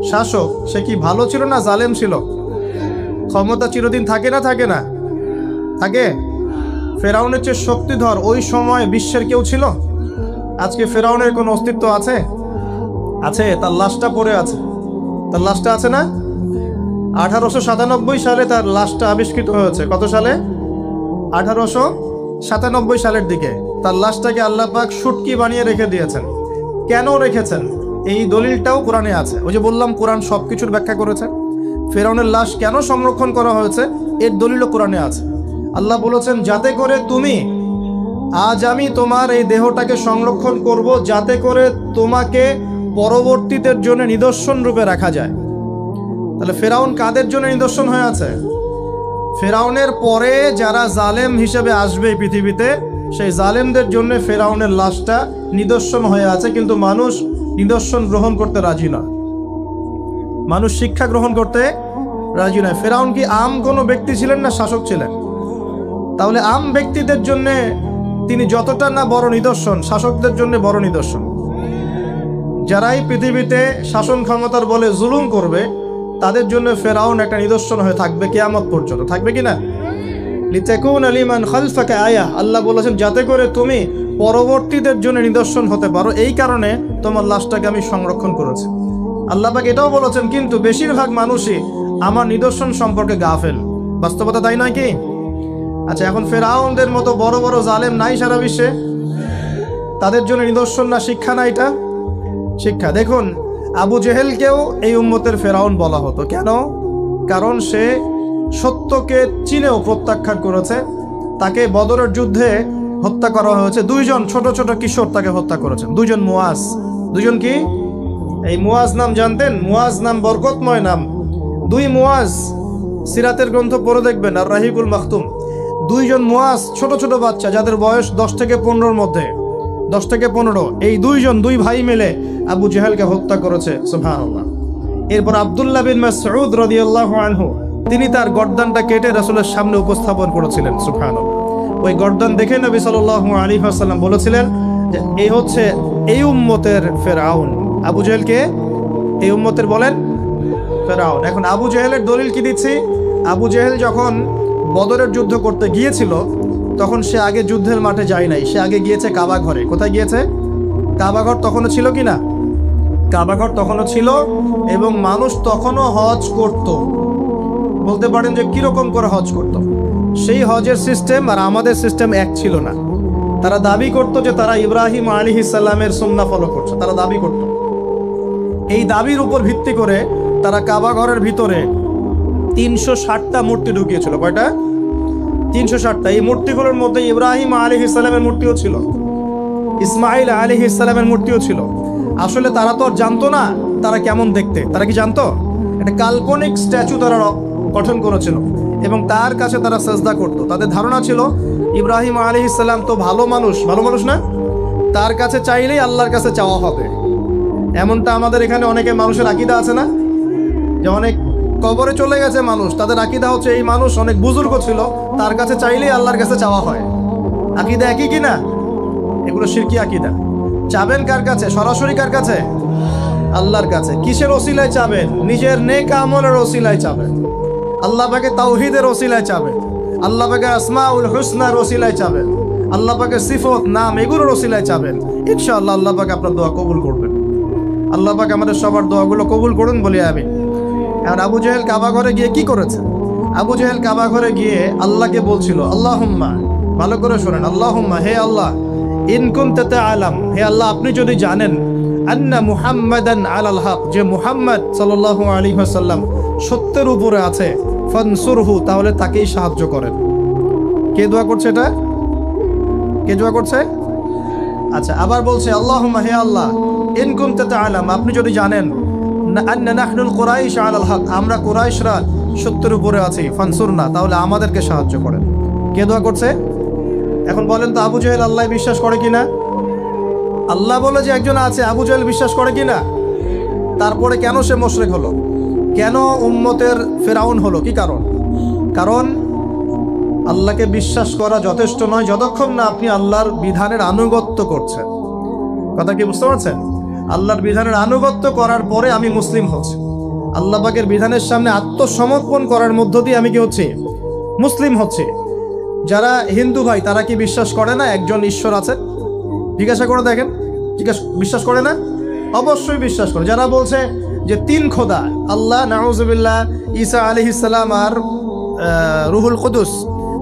শাসক। সে কি ভালো ছিল না জালেম ছিল? ক্ষমতা চিরদিন থাকে না? থাকে না? থাকে। ফেরাউনের চেয়ে শক্তিধর ওই সময় বিশ্বের কেউ ছিল? আজকে ফেরাউনের কোনো অস্তিত্ব আছে? আছে, তার লাশটা পড়ে আছে। তার লাশটা আছে না? 1897 সালে তার লাশটা আবিষ্কৃত হয়েছে। কত সালে? 1897 সালের দিকে তার লাশটাকে আল্লাহ পাক শুটকি বানিয়ে রেখে দিয়েছেন। কেন রেখেছেন এই দলিলটাও কোরআনে আছে। ওই যে বললাম কোরআন সব কিছুর ব্যাখ্যা করেছে। ফেরাউনের লাশ কেন সংরক্ষণ করা হয়েছে এর দলিলও কোরআনে আছে। আল্লাহ বলেছেন যাতে করে তুমি, আজ আমি তোমার এই দেহটাকে সংরক্ষণ করব যাতে করে তোমাকে পরবর্তীদের জন্য নিদর্শন রূপে রাখা যায়। তাহলে ফেরাউন কাদের জন্য নিদর্শন হয়ে আছে? ফেরাউনের পরে যারা জালেম হিসেবে আসবে পৃথিবীতে, সেই জালেমদের জন্য ফেরাউনের লাশটা নিদর্শন হয়ে আছে। কিন্তু মানুষ নিদর্শন গ্রহণ করতে রাজি নয়, মানুষ শিক্ষা গ্রহণ করতে রাজি নয়। ফেরাউন কি আম কোনো ব্যক্তি ছিলেন না শাসক ছিলেন? তাহলে আম ব্যক্তিদের জন্য তিনি যতটা না বড় নিদর্শন, শাসকদের জন্য বড় নিদর্শন। যারাই পৃথিবীতে শাসন ক্ষমতার বলে জুলুম করবে তাদের জন্য ফেরাউন একটা নিদর্শন হয়ে থাকবে কিয়ামত পর্যন্ত। থাকবে কিনা? লিতাকুনা লিমান খালফাকা আয়া, আল্লাহ বলেছেন যাতে করে তুমি পরবর্তীদের জন্য নিদর্শন হতে পারো, এই কারণে তোমার লাশটাকে আমি সংরক্ষণ করেছি। আল্লাহ পাক এটাও বলেছেন কিন্তু বেশিরভাগ মানুষই আমার নিদর্শন সম্পর্কে গাফেল। বাস্তবতা তাই নয় কি? আচ্ছা, এখন ফেরাউনদের মতো বড় বড় জালেম নাই সারা বিশ্বে? তাদের জন্য নিদর্শন না শিক্ষা না? এটা শিক্ষা। দেখুন, আবু জেহেলকেও এই উম্মতের ফেরাউন বলা হতো। কেন? কারণ সে সত্যকে চিনেও প্রত্যাখ্যান করেছে। তাকে বদরের যুদ্ধে হত্যা করা হয়েছে। দুইজন ছোট ছোট কিশোর তাকে হত্যা করেছেন, দুইজন মুয়াজ। দুইজন কি? এই মুয়াজ নাম জানতেন? মুয়াজ নাম বরকতময় নাম। দুই মুয়াজ, সিরাতের গ্রন্থ পড়ে দেখবেন, আর রাহিকুল মাখতুম। দুইজন মুয়াজ, ছোট ছোট বাচ্চা যাদের বয়স 10 থেকে 15-র মধ্যে, 10 থেকে 15। এই দুই ভাই মিলে আবু জেহেলকে হত্যা করেছে। সুবহানাল্লাহ। এরপর আব্দুল্লাহ বিন মাসউদ রাদিয়াল্লাহু আনহু তিনি তার গর্দানটা কেটে রাসূলের সামনে উপস্থাপন করেছিলেন। সুবহানাল্লাহ। ওই গর্দান দেখে নবী সাল্লাল্লাহু আলাইহি ওয়াসাল্লাম বলেছিলেন যে এই হচ্ছে এই উম্মতের ফেরাউন। আবু জেহেলকে এই উম্মতের বলেন ফেরাউন। এখন আবু জেহেলের দলিল কি দিচ্ছি? আবু জেহেল যখন বদরের যুদ্ধ করতে গিয়েছিল তখন সে আগে যুদ্ধের মাঠে যায় নাই, সে আগে গিয়েছে কাবা ঘরে। কোথায় গিয়েছে? কাবা ঘর তখনও ছিল কি না? কাবা ঘর তখনও ছিল এবং মানুষ তখনও হজ করত। বলতে পারেন যে কিরকম করে হজ করত? সেই হজের সিস্টেম আর আমাদের সিস্টেম এক ছিল না। তারা দাবি করত যে তারা ইব্রাহিম আলাইহিস সালামের সুন্নাহ ফলো করছে, তারা দাবি করত। এই দাবির উপর ভিত্তি করে তারা কাবা ঘরের ভিতরে 360টা মূর্তি ঢুকিয়েছিল। কয়টা? 360টা। এই মূর্তিগুলোর মধ্যে ইব্রাহিম আলাইহিস সালামের মূর্তিও ছিল, ইসমাইল আলাইহিস সালামের মূর্তিও ছিল। আসলে তারা তো জানতো না তারা কেমন দেখতে। তারা কি জানতো? একটা কাল্পনিক স্ট্যাচু তারা গঠন করেছিল এবং তার কাছে তারা সাজদা করত। তাদের ধারণা ছিল ইব্রাহিম আলাইহিস সালাম তো ভালো মানুষ না, তার কাছে চাইলেই আল্লাহর কাছে চাওয়া হবে। এমনটা আমাদের এখানে অনেকে মানুষের আকীদা আছে না, যে অনেক কবরে চলে গেছে মানুষ, তাদের আকীদা হচ্ছে এই মানুষ অনেক বুজুর্গ ছিল, তার কাছে চাইলেই আল্লাহর কাছে চাওয়া হয়। আকীদা একই কিনা? এগুলো শিরকি আকীদা। চাবেন কার কাছে? সরাসরি কার কাছে? আল্লাহর কাছে। কিসের ওসিলায় চাবেন? নিজের নেক আমলের ওসিলায় চাবেন, আল্লাহ পাকের তাওহীদের ওসিলায় চাবেন, আল্লাহ পাকের আসমাউল হুসনার ওসিলায় চাবেন, আল্লাহ পাকের সিফত নাম এগুলোর ওসিলায় চাবেন। ইনশাআল্লাহ আল্লাহ পাক আপনার দোয়া কবুল করবেন। আল্লাহ পাক আমাদের সবার দোয়াগুলো কবুল করুন বলি আমিন। এখন আবু জেহেল কাবা ঘরে গিয়ে কি করেছে? আবু জেহেল কাবা ঘরে গিয়ে আল্লাহকে বলছিল, আল্লাহুম্মা, ভালো করে শোনেন, আল্লাহুম্মা, হে আল্লাহ, ইন কুনতা তাআলাম, হে আল্লাহ আপনি যদি জানেন, আন্না মুহাম্মাদান আলাল হক, যে মুহাম্মদ সাল্লাল্লাহু আলাইহি ওয়াসাল্লাম সত্যের উপরে আছে, ফানসুরহু, তাহলে তাকেই সাহায্য করেন। কে দোয়া করছে এটা? কে দোয়া করছে? আচ্ছা, আবার বলছে আল্লাহুম্মা, হে আল্লাহ, ইন কুনতা তাআলাম, আপনি যদি জানেন, আন্না নাহনুল কুরাইশ আলাল হক, আমরা কুরাইশরা সত্যের উপরে আছি, ফানসুরনা, তাহলে আমাদেরকে সাহায্য করেন। কে দোয়া করছে? এখন বলেন তো আবু জেহেল আল্লাহ বিশ্বাস করে কিনা? আল্লাহ বলে যে একজন আছে, আবু জেহেল বিশ্বাস করে কিনা? তারপরে কেন সে মুশরিক হলো? কেন উম্মতের ফেরাউন হলো? কি কারণ? কারণ আল্লাহকে বিশ্বাস করা যথেষ্ট নয় যতক্ষণ না আপনি আল্লাহর বিধানের আনুগত্য করছেন। কথা কি বুঝতে পারছেন? আল্লাহর বিধানের আনুগত্য করার পরে আমি মুসলিম হচ্ছি। আল্লাহ পাকের বিধানের সামনে আত্মসমর্পণ করার মধ্য দিয়ে আমি কি হচ্ছি? মুসলিম হচ্ছি। যারা হিন্দু ভাই তারা কি বিশ্বাস করে না একজন ঈশ্বর আছে? জিজ্ঞাসা করে দেখেন, বিশ্বাস করে না? অবশ্যই বিশ্বাস করে। যারা বলছে যে 3 খোদা, আল্লাহ, নাউজুবিল্লাহ, ঈসা আলাইহিস সালাম আর রুহুল কুদুস,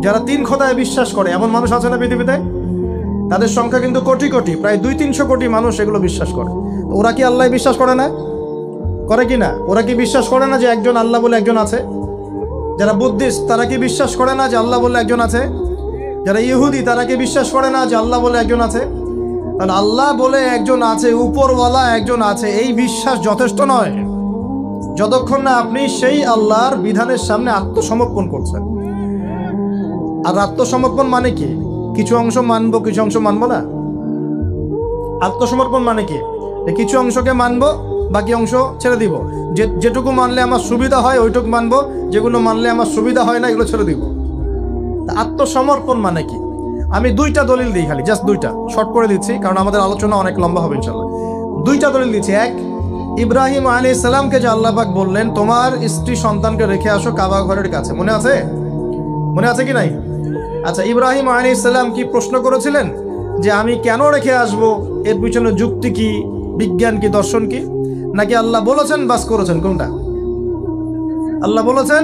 যারা 3 খোদায় বিশ্বাস করে এমন মানুষ আছে না পৃথিবীতে? তাদের সংখ্যা কিন্তু কোটি কোটি, প্রায় 200-300 কোটি মানুষ এগুলো বিশ্বাস করে। তো ওরা কি আল্লাহ বিশ্বাস করে না? করে কি না? ওরা কি বিশ্বাস করে না যে একজন আল্লাহ বলে একজন আছে? যারা বুদ্ধিস্ট তারা কি বিশ্বাস করে না যে আল্লাহ বলে একজন আছে? যারা ইহুদি তারা কি বিশ্বাস করে না যে আল্লাহ বলে একজন আছে? তাহলে আল্লাহ বলে একজন আছে, উপরওয়ালা একজন আছে, এই বিশ্বাস যথেষ্ট নয় যতক্ষণ না আপনি সেই আল্লাহর বিধানের সামনে আত্মসমর্পণ করছেন। আর আত্মসমর্পণ মানে কি? কিছু অংশ মানবো, কিছু অংশ মানবো না। আত্মসমর্পণ মানে কি? কিছু অংশকে মানবো, বাকি অংশ ছেড়ে দিব। যেটুকু মানলে আমার সুবিধা হয় ওইটুকু মানবো, যেগুলো মানলে আমার সুবিধা হয় না এগুলো ছেড়ে দিব। আত্মসমর্পণ মানে কি? আমি 2টা দলিল দিই, খালি জাস্ট 2টা, শর্ট করে দিচ্ছি কারণ আমাদের আলোচনা অনেক লম্বা হবে ইনশাআল্লাহ। 2টা দলিল দিচ্ছি। এক, ইব্রাহিম আলাইহিস সালামকে যে আল্লাহ পাক বললেন তোমার স্ত্রী সন্তানকে রেখে আসো কাবা ঘরের কাছে, মনে আছে? মনে আছে কি নাই? আচ্ছা, ইব্রাহিম আলাইহিস সালাম কি প্রশ্ন করেছিলেন যে আমি কেন রেখে আসবো, এর পিছনে যুক্তি কি, বিজ্ঞান কি, দর্শন কি? নাকি আল্লাহ বলেছেন বাস করেছেন? কোনটা? আল্লাহ বলেছেন,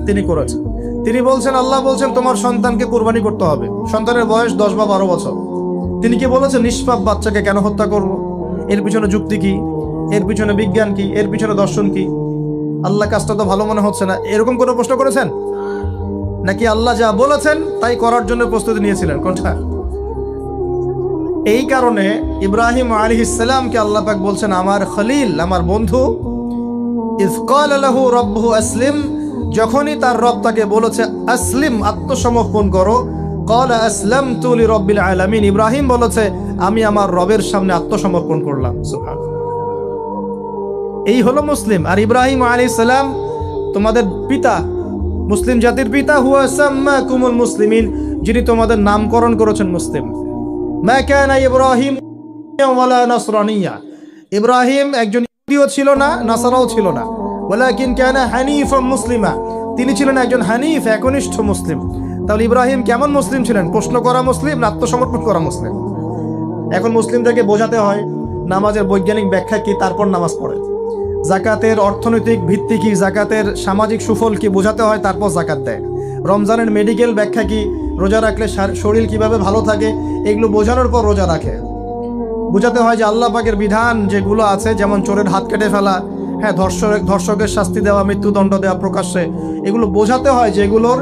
তিনি করেছেন। তিনি বলছেন, আল্লাহ বলছেন তোমার সন্তানকে কুরবানি করতে হবে, সন্তানের বয়স 10 বা 12 বছর। তিনি কি বলেছেন নিষ্পাপ বাচ্চাকে কেন হত্যা করব? এর পিছনে যুক্তি কি? এর পিছনে বিজ্ঞান কি? এর পিছনে দর্শন কি? আল্লাহ কাজটা তো ভালো মনে হচ্ছে না, এরকম কোনো প্রশ্ন করেছেন? নাকি আল্লাহ যা বলেছেন তাই করার জন্য প্রস্তুতি নিয়েছিলেন? কোনটা? এই কারণে ইব্রাহিম আলাইহিস সালামকে আল্লাহ পাক বলছেন আমার খলিল, আমার বন্ধু। ইয ক্বালা লাহু রাব্বুহু আসলিম, যখনই তার রব তাকে বলেছে আসলিম, আত্মসমর্পণ করো, ক্বালা আসলামতু লিরাব্বিল আলামিন, ইব্রাহিম বলেছে আমি আমার রবের সামনে আত্মসমর্পণ করলাম। সুবহানাল্লাহ। এই হলো মুসলিম। আর ইব্রাহিম আলাইহিস সালাম তোমাদের পিতা, মুসলিম জাতির পিতা। হুয়া সাম্মাকুমুল মুসলিমিন, যিনি তোমাদের নামকরণ করেছেন মুসলিম। মা কানা ইব্রাহিম ওয়ালা নাসরানিয়া, ইব্রাহিম একজন ইহুদিও ছিল না, নাসারাও ছিল না। ওয়ালাকিন কানা হানিফাম মুসলিমা, তিনি ছিলেন একজন হানিফ, একনিষ্ঠ মুসলিম। তাহলে ইব্রাহিম কেমন মুসলিম ছিলেন? প্রশ্ন করা মুসলিম না আত্মসমর্পণ করা মুসলিম? এখন মুসলিমদেরকে বোঝাতে হয় নামাজের বৈজ্ঞানিক ব্যাখ্যা কি, তারপর নামাজ পড়ে। জাকাতের অর্থনৈতিক ভিত্তি কি, জাকাতের সামাজিক সুফল কি বোঝাতে হয়, তারপর জাকাত দেয়। রমজানের মেডিকেল ব্যাখ্যা কি, রোজা রাখলে শরীর কিভাবে ভালো থাকে, এগুলো বোঝানোর পর রোজা রাখে। বোঝাতে হয় যে আল্লাহ পাকের বিধান যেগুলো আছে, যেমন চোরের হাত কেটে ফেলা, হ্যাঁ, ধর্ষকের শাস্তি দেওয়া, মৃত্যুদণ্ড দেওয়া প্রকাশ্যে, এগুলো বোঝাতে হয় যেগুলোর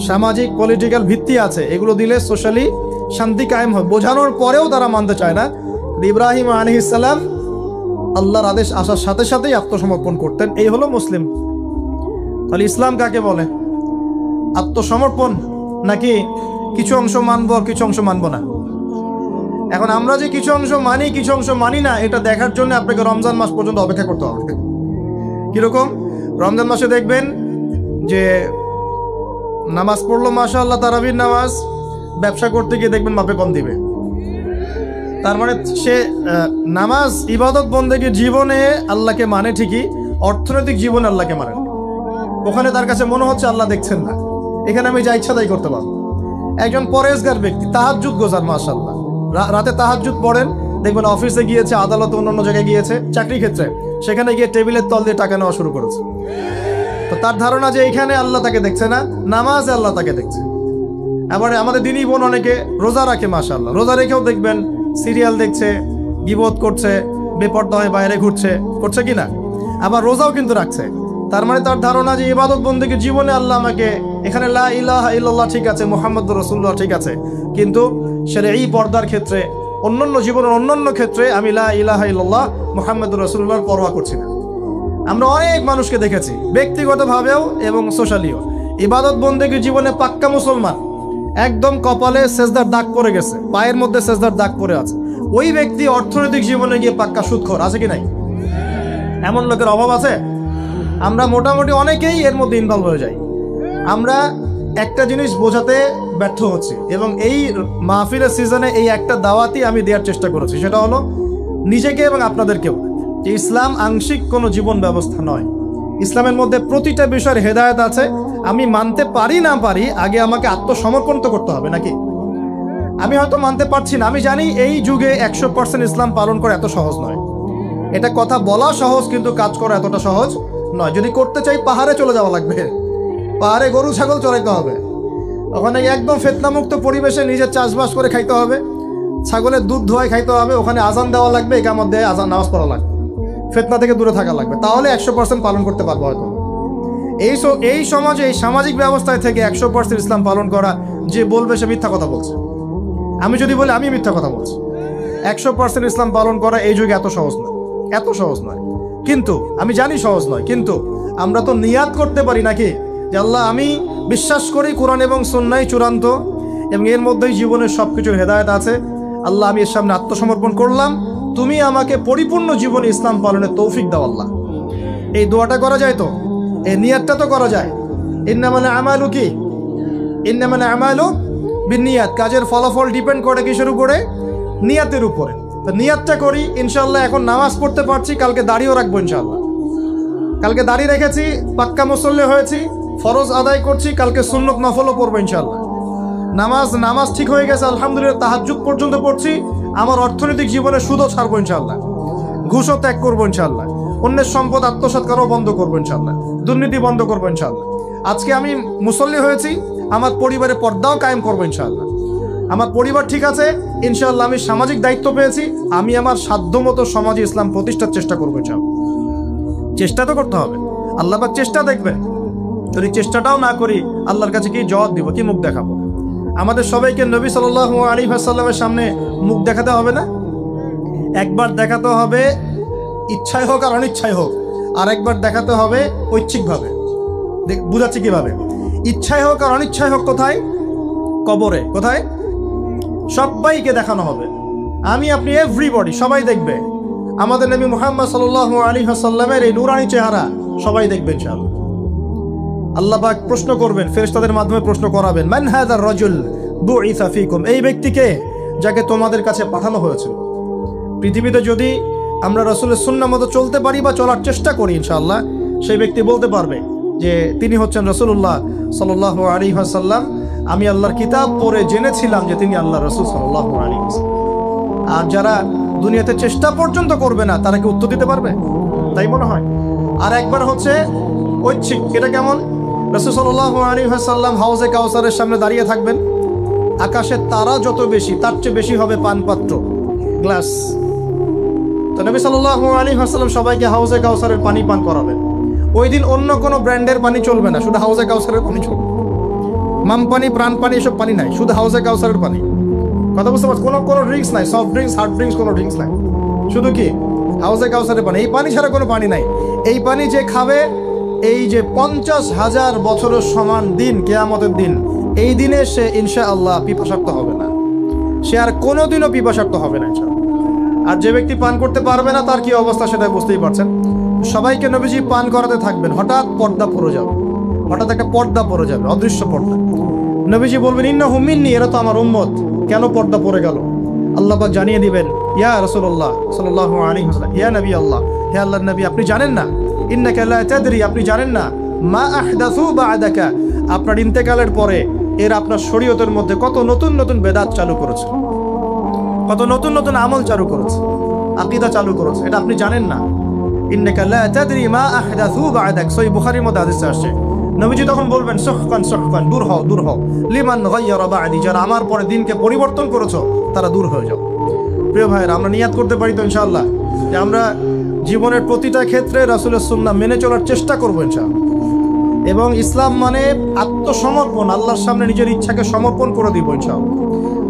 সামাজিক পলিটিক্যাল ভিত্তি আছে, এগুলো দিলে সোশ্যালি শান্তি কায়েম হয়। বোঝানোর পরেও তারা মানতে চায় না। ইব্রাহিম আলাইহিস সালাম আল্লাহর আদেশ আসার সাথে সাথেই আত্মসমর্পণ করতেন। এই হলো মুসলিম। তাহলে ইসলাম কাকে বলে? আত্মসমর্পণ, নাকি কিছু অংশ মানবো কিছু অংশ মানবো না? এখন আমরা যে কিছু অংশ মানি কিছু অংশ মানি না, এটা দেখার জন্য আপনাকে রমজান মাস পর্যন্ত অপেক্ষা করতে হবে। কিরকম? রমজান মাসে দেখবেন যে নামাজ পড়লো মাশাআল্লাহ, তারাবির নামাজ, ব্যবসা করতে গিয়ে দেখবেন মাপে কম দিবে। তার মানে সে নামাজ ইবাদত বন্দেগীর জীবনে আল্লাহকে মানে ঠিকই, অর্থনৈতিক জীবনে আল্লাহকে মানে। ওখানে তার কাছে মনে হচ্ছে আল্লাহ দেখছেন না, এখানে আমি যা ইচ্ছা তাই করতে পারবো। একজন পরেজগার ব্যক্তি, তাহাজ্জুদ গোজার, মাশাআল্লাহ, রাতে তাহাজ্জুদ পড়েন, দেখবেন অফিসে গিয়েছে, আদালতে, অন্যান্য জায়গায় গিয়েছে, চাকরি ক্ষেত্রে, সেখানে গিয়ে টেবিলের তল দিয়ে টাকা নেওয়া শুরু করেছে। তো তার ধারণা যে এখানে আল্লাহ তাকে দেখছে না, নামাজে আল্লাহ তাকে দেখছে। আবার আমাদের দিনই বোন অনেকে রোজা রাখে, মাশাআল্লাহ, রোজা রেখেও দেখবেন সিরিয়াল দেখছে, গীবত করছে, বেপর্দা হয়ে বাইরে ঘুরছে, করছে কিনা? আবার রোজাও কিন্তু রাখছে। তার মানে তার ধারণা যে ইবাদত বন্দেগীর জীবনে আল্লাহ আমাকে, এখানে লা ইলাহা ইল্লাল্লাহ ঠিক আছে, মুহাম্মদুর রাসূলুল্লাহ ঠিক আছে, কিন্তু শরঈ পর্দার ক্ষেত্রে, অন্যান্য জীবনের অন্যান্য ক্ষেত্রে আমি লা ইলাহা ইল্লাল্লাহ মুহাম্মদুর রাসূলুল্লাহর পরোয়া করছি না। আমরা অনেক মানুষকে দেখেছি ব্যক্তিগতভাবেও এবং সোশ্যালিও, ইবাদত বন্দেগীর জীবনে পাক্কা মুসলমান, একদম কপালে সেজদার দাগ পড়ে গেছে, পায়ের মধ্যে সেজদার দাগ পড়ে আছে, ওই ব্যক্তি অর্থনৈতিক জীবনে গিয়ে পাক্কা সুদখোর। আছে কি নাই? এমন লোকের অভাব আছে? আমরা মোটামুটি অনেকেই এর মধ্যে ইনভলভ হয়ে যাই। আমরা একটা জিনিস বোঝাতে ব্যর্থ হচ্ছি, এবং এই মাহফিলের সিজনে এই একটা দাওয়াতই আমি দেওয়ার চেষ্টা করেছি, সেটা হলো নিজেকে এবং আপনাদেরকেও, যে ইসলাম আংশিক কোনো জীবন ব্যবস্থা নয়। ইসলামের মধ্যে প্রতিটা বিষয়ের হেদায়েত আছে। আমি মানতে পারি না পারি, আগে আমাকে আত্মসমর্পণ তো করতে হবে নাকি? আমি হয়তো মানতে পারছি না, আমি জানি এই যুগে 100% ইসলাম পালন করা এত সহজ নয়। এটা কথা বলা সহজ, কিন্তু কাজ করা এতটা সহজ নয়। যদি করতে চাই পাহাড়ে চলে যাওয়া লাগবে, পাহাড়ে গরু ছাগল চড়াইতে হবে, ওখানে একদম ফিতনামুক্ত পরিবেশে নিজের চাষবাস করে খাইতে হবে, ছাগলের দুধ ধোয়াই খাইতে হবে, ওখানে আজান দেওয়া লাগবে, একামত দেয় আজান, নামাজ পড়া লাগবে, ফিতনা থেকে দূরে থাকা লাগবে, তাহলে 100% পালন করতে পারবো হয়তো। এই সমাজে, এই সামাজিক ব্যবস্থায় থেকে 100% ইসলাম পালন করা, যে বলবে সে মিথ্যা কথা বলছে। আমি যদি বলি আমি মিথ্যা কথা বলছি, 100% ইসলাম পালন করা এই যুগে এত সহজ নয়, এত সহজ নয়। কিন্তু আমি জানি সহজ নয়, কিন্তু আমরা তো নিয়াত করতে পারি নাকি, যে আল্লাহ আমি বিশ্বাস করি কোরআন এবং সুন্নাহই চূড়ান্ত, এবং এর মধ্যেই জীবনের সব কিছুর হেদায়েত আছে। আল্লাহ আমি এর সামনে আত্মসমর্পণ করলাম, তুমি আমাকে পরিপূর্ণ জীবনে ইসলাম পালনের তৌফিক দাও আল্লাহ। এই দোয়াটা করা যায় তো, এই নিয়াতটা তো করা যায়। ইন্নামাল আমালু কি? ইন্নামাল আমালু বিন্নিয়াত। কাজের ফলাফল ডিপেন্ড করে কিসের উপরে? নিয়াতের উপরে। তো নিয়াতটা করি ইনশাআল্লাহ। এখন নামাজ পড়তে পারছি, কালকে দাড়িও রাখবো ইনশাআল্লাহ। কালকে দাড়ি রেখেছি, পাক্কা মুসল্লি হয়েছি, ফরজ আদায় করছি, কালকে সুন্নত নফলও পড়বো ইনশাআল্লাহ। নামাজ ঠিক হয়ে গেছে আলহামদুলিল্লাহ, তাহাজ্জুদ পর্যন্ত পড়ছি, আমার অর্থনৈতিক জীবনে সুদও ছাড়বো ইনশাআল্লাহ, ঘুষও ত্যাগ করবো ইনশাআল্লাহ, অন্যের সম্পদ আত্মসাৎ করাও বন্ধ করবো ইনশাআল্লাহ, দুর্নীতি বন্ধ করবো ইনশাআল্লাহ। আজকে আমি মুসল্লি হয়েছি, আমার পরিবারে পর্দাও কায়েম করবো ইনশাআল্লাহ। আমার পরিবার ঠিক আছে ইনশাআল্লাহ, আমি সামাজিক দায়িত্ব পেয়েছি, আমি আমার সাধ্যমতো সমাজে ইসলাম প্রতিষ্ঠার চেষ্টা করবো ইনশাআল্লাহ। চেষ্টা তো করতে হবে, আল্লাহ পাক চেষ্টা দেখবেন। যদি চেষ্টাটাও না করি আল্লাহর কাছে কি জবাব দিব, কি মুখ দেখাবো? আমাদের সবাইকে নবী সাল্লাল্লাহু আলাইহি ওয়াসাল্লামের সামনে মুখ দেখাতে হবে না? একবার দেখাতে হবে ইচ্ছায় হোক আর অনিচ্ছায় হোক, আর একবার দেখাতে হবে ঐচ্ছিকভাবে। বুঝাচ্ছি কিভাবে? ইচ্ছায় হোক আর অনিচ্ছায় হোক কোথায়? কবরে। কোথায়? সবাইকে দেখানো হবে, আমি আপনি এভরিবডি, সবাই দেখবে আমাদের নবী মুহাম্মদ সাল্লাল্লাহু আলাইহি ওয়াসাল্লামের এই নূরানি চেহারা, সবাই দেখবে ইনশাআল্লাহ। আল্লাহ পাক প্রশ্ন করবেন, ফেরেশতাদের মাধ্যমে প্রশ্ন করাবেন, মান হাযার রাজুল বুইসা ফীকুম, এই ব্যক্তিকে যাকে তোমাদের কাছে পাঠানো হয়েছে। পৃথিবীতে যদি আমরা রাসূলের সুন্নাহ মতো চলতে পারি বা চলার চেষ্টা করি ইনশাআল্লাহ, সেই ব্যক্তি বলতে পারবে যে তিনি হচ্ছেন রাসূলুল্লাহ সাল্লাল্লাহু আলাইহি ওয়াসাল্লাম, আমি আল্লাহর কিতাব পড়ে জেনেছিলাম যে তিনি আল্লাহর রাসূল সাল্লাল্লাহু আলাইহি ওয়াসাল্লাম। আর যারা দুনিয়াতে চেষ্টা পর্যন্ত করবে না তারা কি উত্তর দিতে পারবে? তাই মনে হয়। আর একবার হচ্ছে ঐচ্ছিক, এটা কেমন? রাসূল সাল্লাল্লাহু আলাইহি ওয়াসাল্লাম হাউজে কাউসারের সামনে দাঁড়িয়ে থাকবেন, আকাশের তারা যত বেশি তার চেয়ে বেশি হবে পানপাত্র, গ্লাস। তো নবী সাল্লাল্লাহু আলাইহি ওয়াসাল্লাম সবাইকে হাউজে কাউসারের পানি পান করাবেন। ওই দিন অন্য কোনো ব্র্যান্ডের পানি চলবে না, শুধু হাউজে কাউসারের পানি চলবে। মাম পানি, প্রাণ পানি, এসব পানি নাই, শুধু হাউজে কাউসারের পানি। কথা বুঝতে পারছি? কোনো ড্রিঙ্কস নাই, সফট ড্রিঙ্কস, হার্ড ড্রিঙ্কস, কোনো ড্রিঙ্কস নাই, শুধু কি হাউজে কাউসারের পানি। এই পানি ছাড়া কোনো পানি নাই। এই পানি যে খাবে, এই যে 50,000 বছরের সমান দিন, কিয়ামতের দিন, এই দিনে সে ইনশাআল্লাহ পিপাসার্ত হবে না, সে আর কোনোদিনও পিপাসার্ত হবে না ইনশাআল্লাহ। আর যে ব্যক্তি পান করতে পারবে না তার কি অবস্থা সেটা বুঝতেই পারছেন। সবাইকে নবীজি পান করাতে থাকবেন, হঠাৎ পর্দা পড়ে যাবে, হঠাৎ একটা পর্দা পড়ে যাবে, অদৃশ্য পর্দা। নবীজি বলবেন, ইন্নাহু মিন্নি, এরা তো আমার উম্মত, কেন পর্দা পড়ে গেল? আল্লাহ পাক জানিয়ে দিবেন, ইয়া রাসূলুল্লাহ সাল্লাল্লাহু আলাইহি ওয়াসাল্লাম, ইয়া নবী আল্লাহ, হে আল্লাহর নবী, আপনি জানেন না, ইন্নাকা লা তাদরি, আপনি জানেন না, মা আহদাসু বা'দাকা, আপনার ইন্তেকালের পরে এর আপনার শরীয়তের মধ্যে কত নতুন নতুন বেদাত চালু করেছে, কত নতুন নতুন আমল চালু করেছে, আকীদা চালু করেছে, এটা আপনি জানেন না। ইন্নাকা লা তাদরি মা আহদাসু বা'দাক, সহিহ বুখারীর মধ্যে হাদিস আসছে। নবীজি তখন বলবেন, সুহকান সুহকান, দূর হও দূর হও, লিমান গায়্যারা বা'দি, যারা আমার পরে দিনকে পরিবর্তন করেছো তারা দূর হয়ে যাও। প্রিয় ভাইয়েরা, আমরা নিয়াত করতে পারি তো ইনশাআল্লাহ যে আমরা জীবনের প্রতিটা ক্ষেত্রে রাসূলের সুন্নাহ মেনে চলার চেষ্টা করবো ইনশাআল্লাহ। এবং ইসলাম মানে আত্মসমর্পণ, আল্লাহর সামনে নিজের ইচ্ছাকে সমর্পণ করে দিব ইনশাআল্লাহ।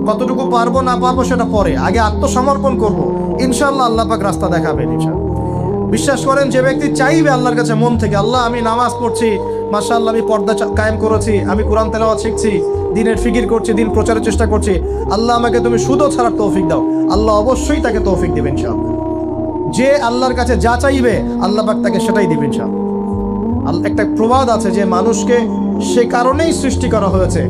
কতটুকু পারবো না পারবো সেটা পরে, আগে আত্মসমর্পণ করব, ইনশাআল্লাহ আল্লাহ পাক রাস্তা দেখাবেন ইনশাআল্লাহ। বিশ্বাস করেন, যে ব্যক্তি চাইবে আল্লাহর কাছে মন থেকে, আল্লাহ আমি নামাজ পড়ছি, মাশাআল্লাহ আমি পর্দা কায়েম করেছি, আমি কোরআন তেলাওয়াত শিখছি, দিনের ফিকির করছি, দিন প্রচারের চেষ্টা করছি, আল্লাহ আমাকে তুমি সুদও ছাড়ার তৌফিক দাও, আল্লাহ অবশ্যই তাকে তৌফিক দেবেন ইনশাআল্লাহ। যে আল্লাহর কাছে যা চাইবে আল্লাহ পাক তাকে সেটাই দিবেন ইনশাআল্লাহ। একটা প্রবাদ আছে যে মানুষকে সে কারণেই সৃষ্টি করা হয়েছে,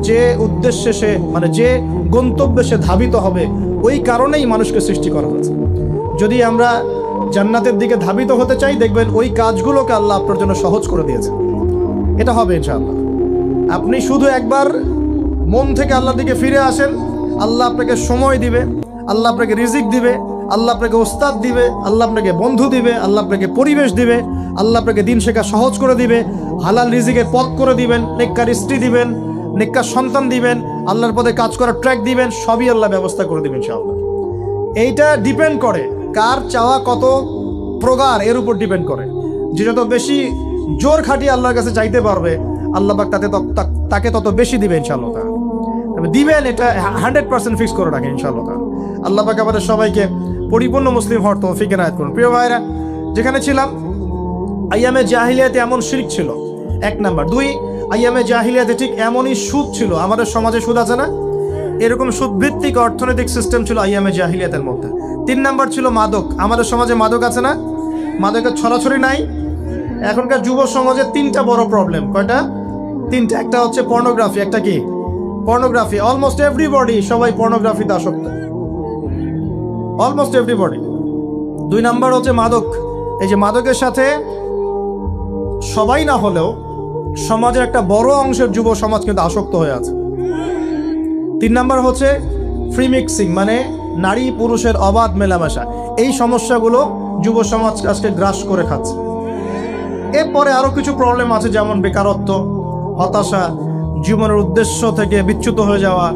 যে উদ্দেশ্যে সে, মানে যে গন্তব্যে সে ধাবিত হবে, ওই কারণেই মানুষকে সৃষ্টি করা হয়েছে। যদি আমরা জান্নাতের দিকে ধাবিত হতে চাই, দেখবেন ওই কাজগুলোকে আল্লাহ আপনার জন্য সহজ করে দিয়েছে। এটা হবে ইনশাআল্লাহ। আপনি শুধু একবার মন থেকে আল্লাহর দিকে ফিরে আসেন, আল্লাহ আপনাকে সময় দিবে, আল্লাহ আপনাকে রিজিক দিবে, আল্লাহ আপনাকে ওস্তাদ দিবে, আল্লাহ আপনাকে বন্ধু দিবে, আল্লাহ আপনাকে পরিবেশ দিবে, আল্লাহ আপনাকে দিন শেখা সহজ করে দিবে, হালাল রিজিকের পথ করে দিবেন, নেককার স্ত্রী দিবেন, নেককার সন্তান দিবেন, আল্লাহর পথে কাজ করার ট্র্যাক দিবেন, সবই আল্লাহ ব্যবস্থা করে দিবেন ইনশাআল্লাহ। এইটা ডিপেন্ড করে কার চাওয়া কত প্রগাঢ়, এর উপর ডিপেন্ড করে। যে যত বেশি জোর খাটিয়ে আল্লাহর কাছে চাইতে পারবে, আল্লাহ পাক তাকে তত বেশি দিবে ইনশাআল্লাহ। তবে দিবেন এটা 100% ফিক্স করে রাখেন ইনশাআল্লাহ। আল্লাহ পাক আমাদের সবাইকে পরিপূর্ণ মুসলিম হওয়ার তৌফিক এনায়েত করুন। প্রিয় ভাইরা, যেখানে ছিলাম, আইয়ামে জাহিলিয়াতে এমন শিরক ছিল, 1 নাম্বার। 2, আইয়ামে জাহিলিয়াতে ঠিক এমনই সুদ ছিল। আমাদের সমাজে সুদ আছে না? এরকম সুদভিত্তিক অর্থনৈতিক সিস্টেম ছিল আইয়ামে জাহিলিয়াতের মধ্যে। 3 নাম্বার ছিল মাদক। আমাদের সমাজে মাদক আছে না? মাদকের ছড়াছড়ি নাই। এখনকার যুব সমাজে 3টা বড় প্রবলেম। কয়টা? 3টা। একটা হচ্ছে পর্নোগ্রাফি। একটা কি? পর্নোগ্রাফি। অলমোস্ট এভরিবডি, সবাই পর্নোগ্রাফিতে আসক্ত, অলমোস্ট এভরিবডি। 2 নাম্বার হচ্ছে মাদক। এই যে মাদকের সাথে সবাই না হলেও সমাজের একটা বড় অংশের যুব সমাজ কিন্তু আসক্ত হয়ে আছে। 3 নাম্বার হচ্ছে ফ্রি মিক্সিং, মানে নারী পুরুষের অবাধ মেলামেশা। এই সমস্যাগুলো যুব সমাজ আজকে গ্রাস করে খাচ্ছে। এরপরে আরো কিছু প্রবলেম আছে, যেমন বেকারত্ব, হতাশা, জীবনের উদ্দেশ্য থেকে বিচ্যুত হয়ে যাওয়া,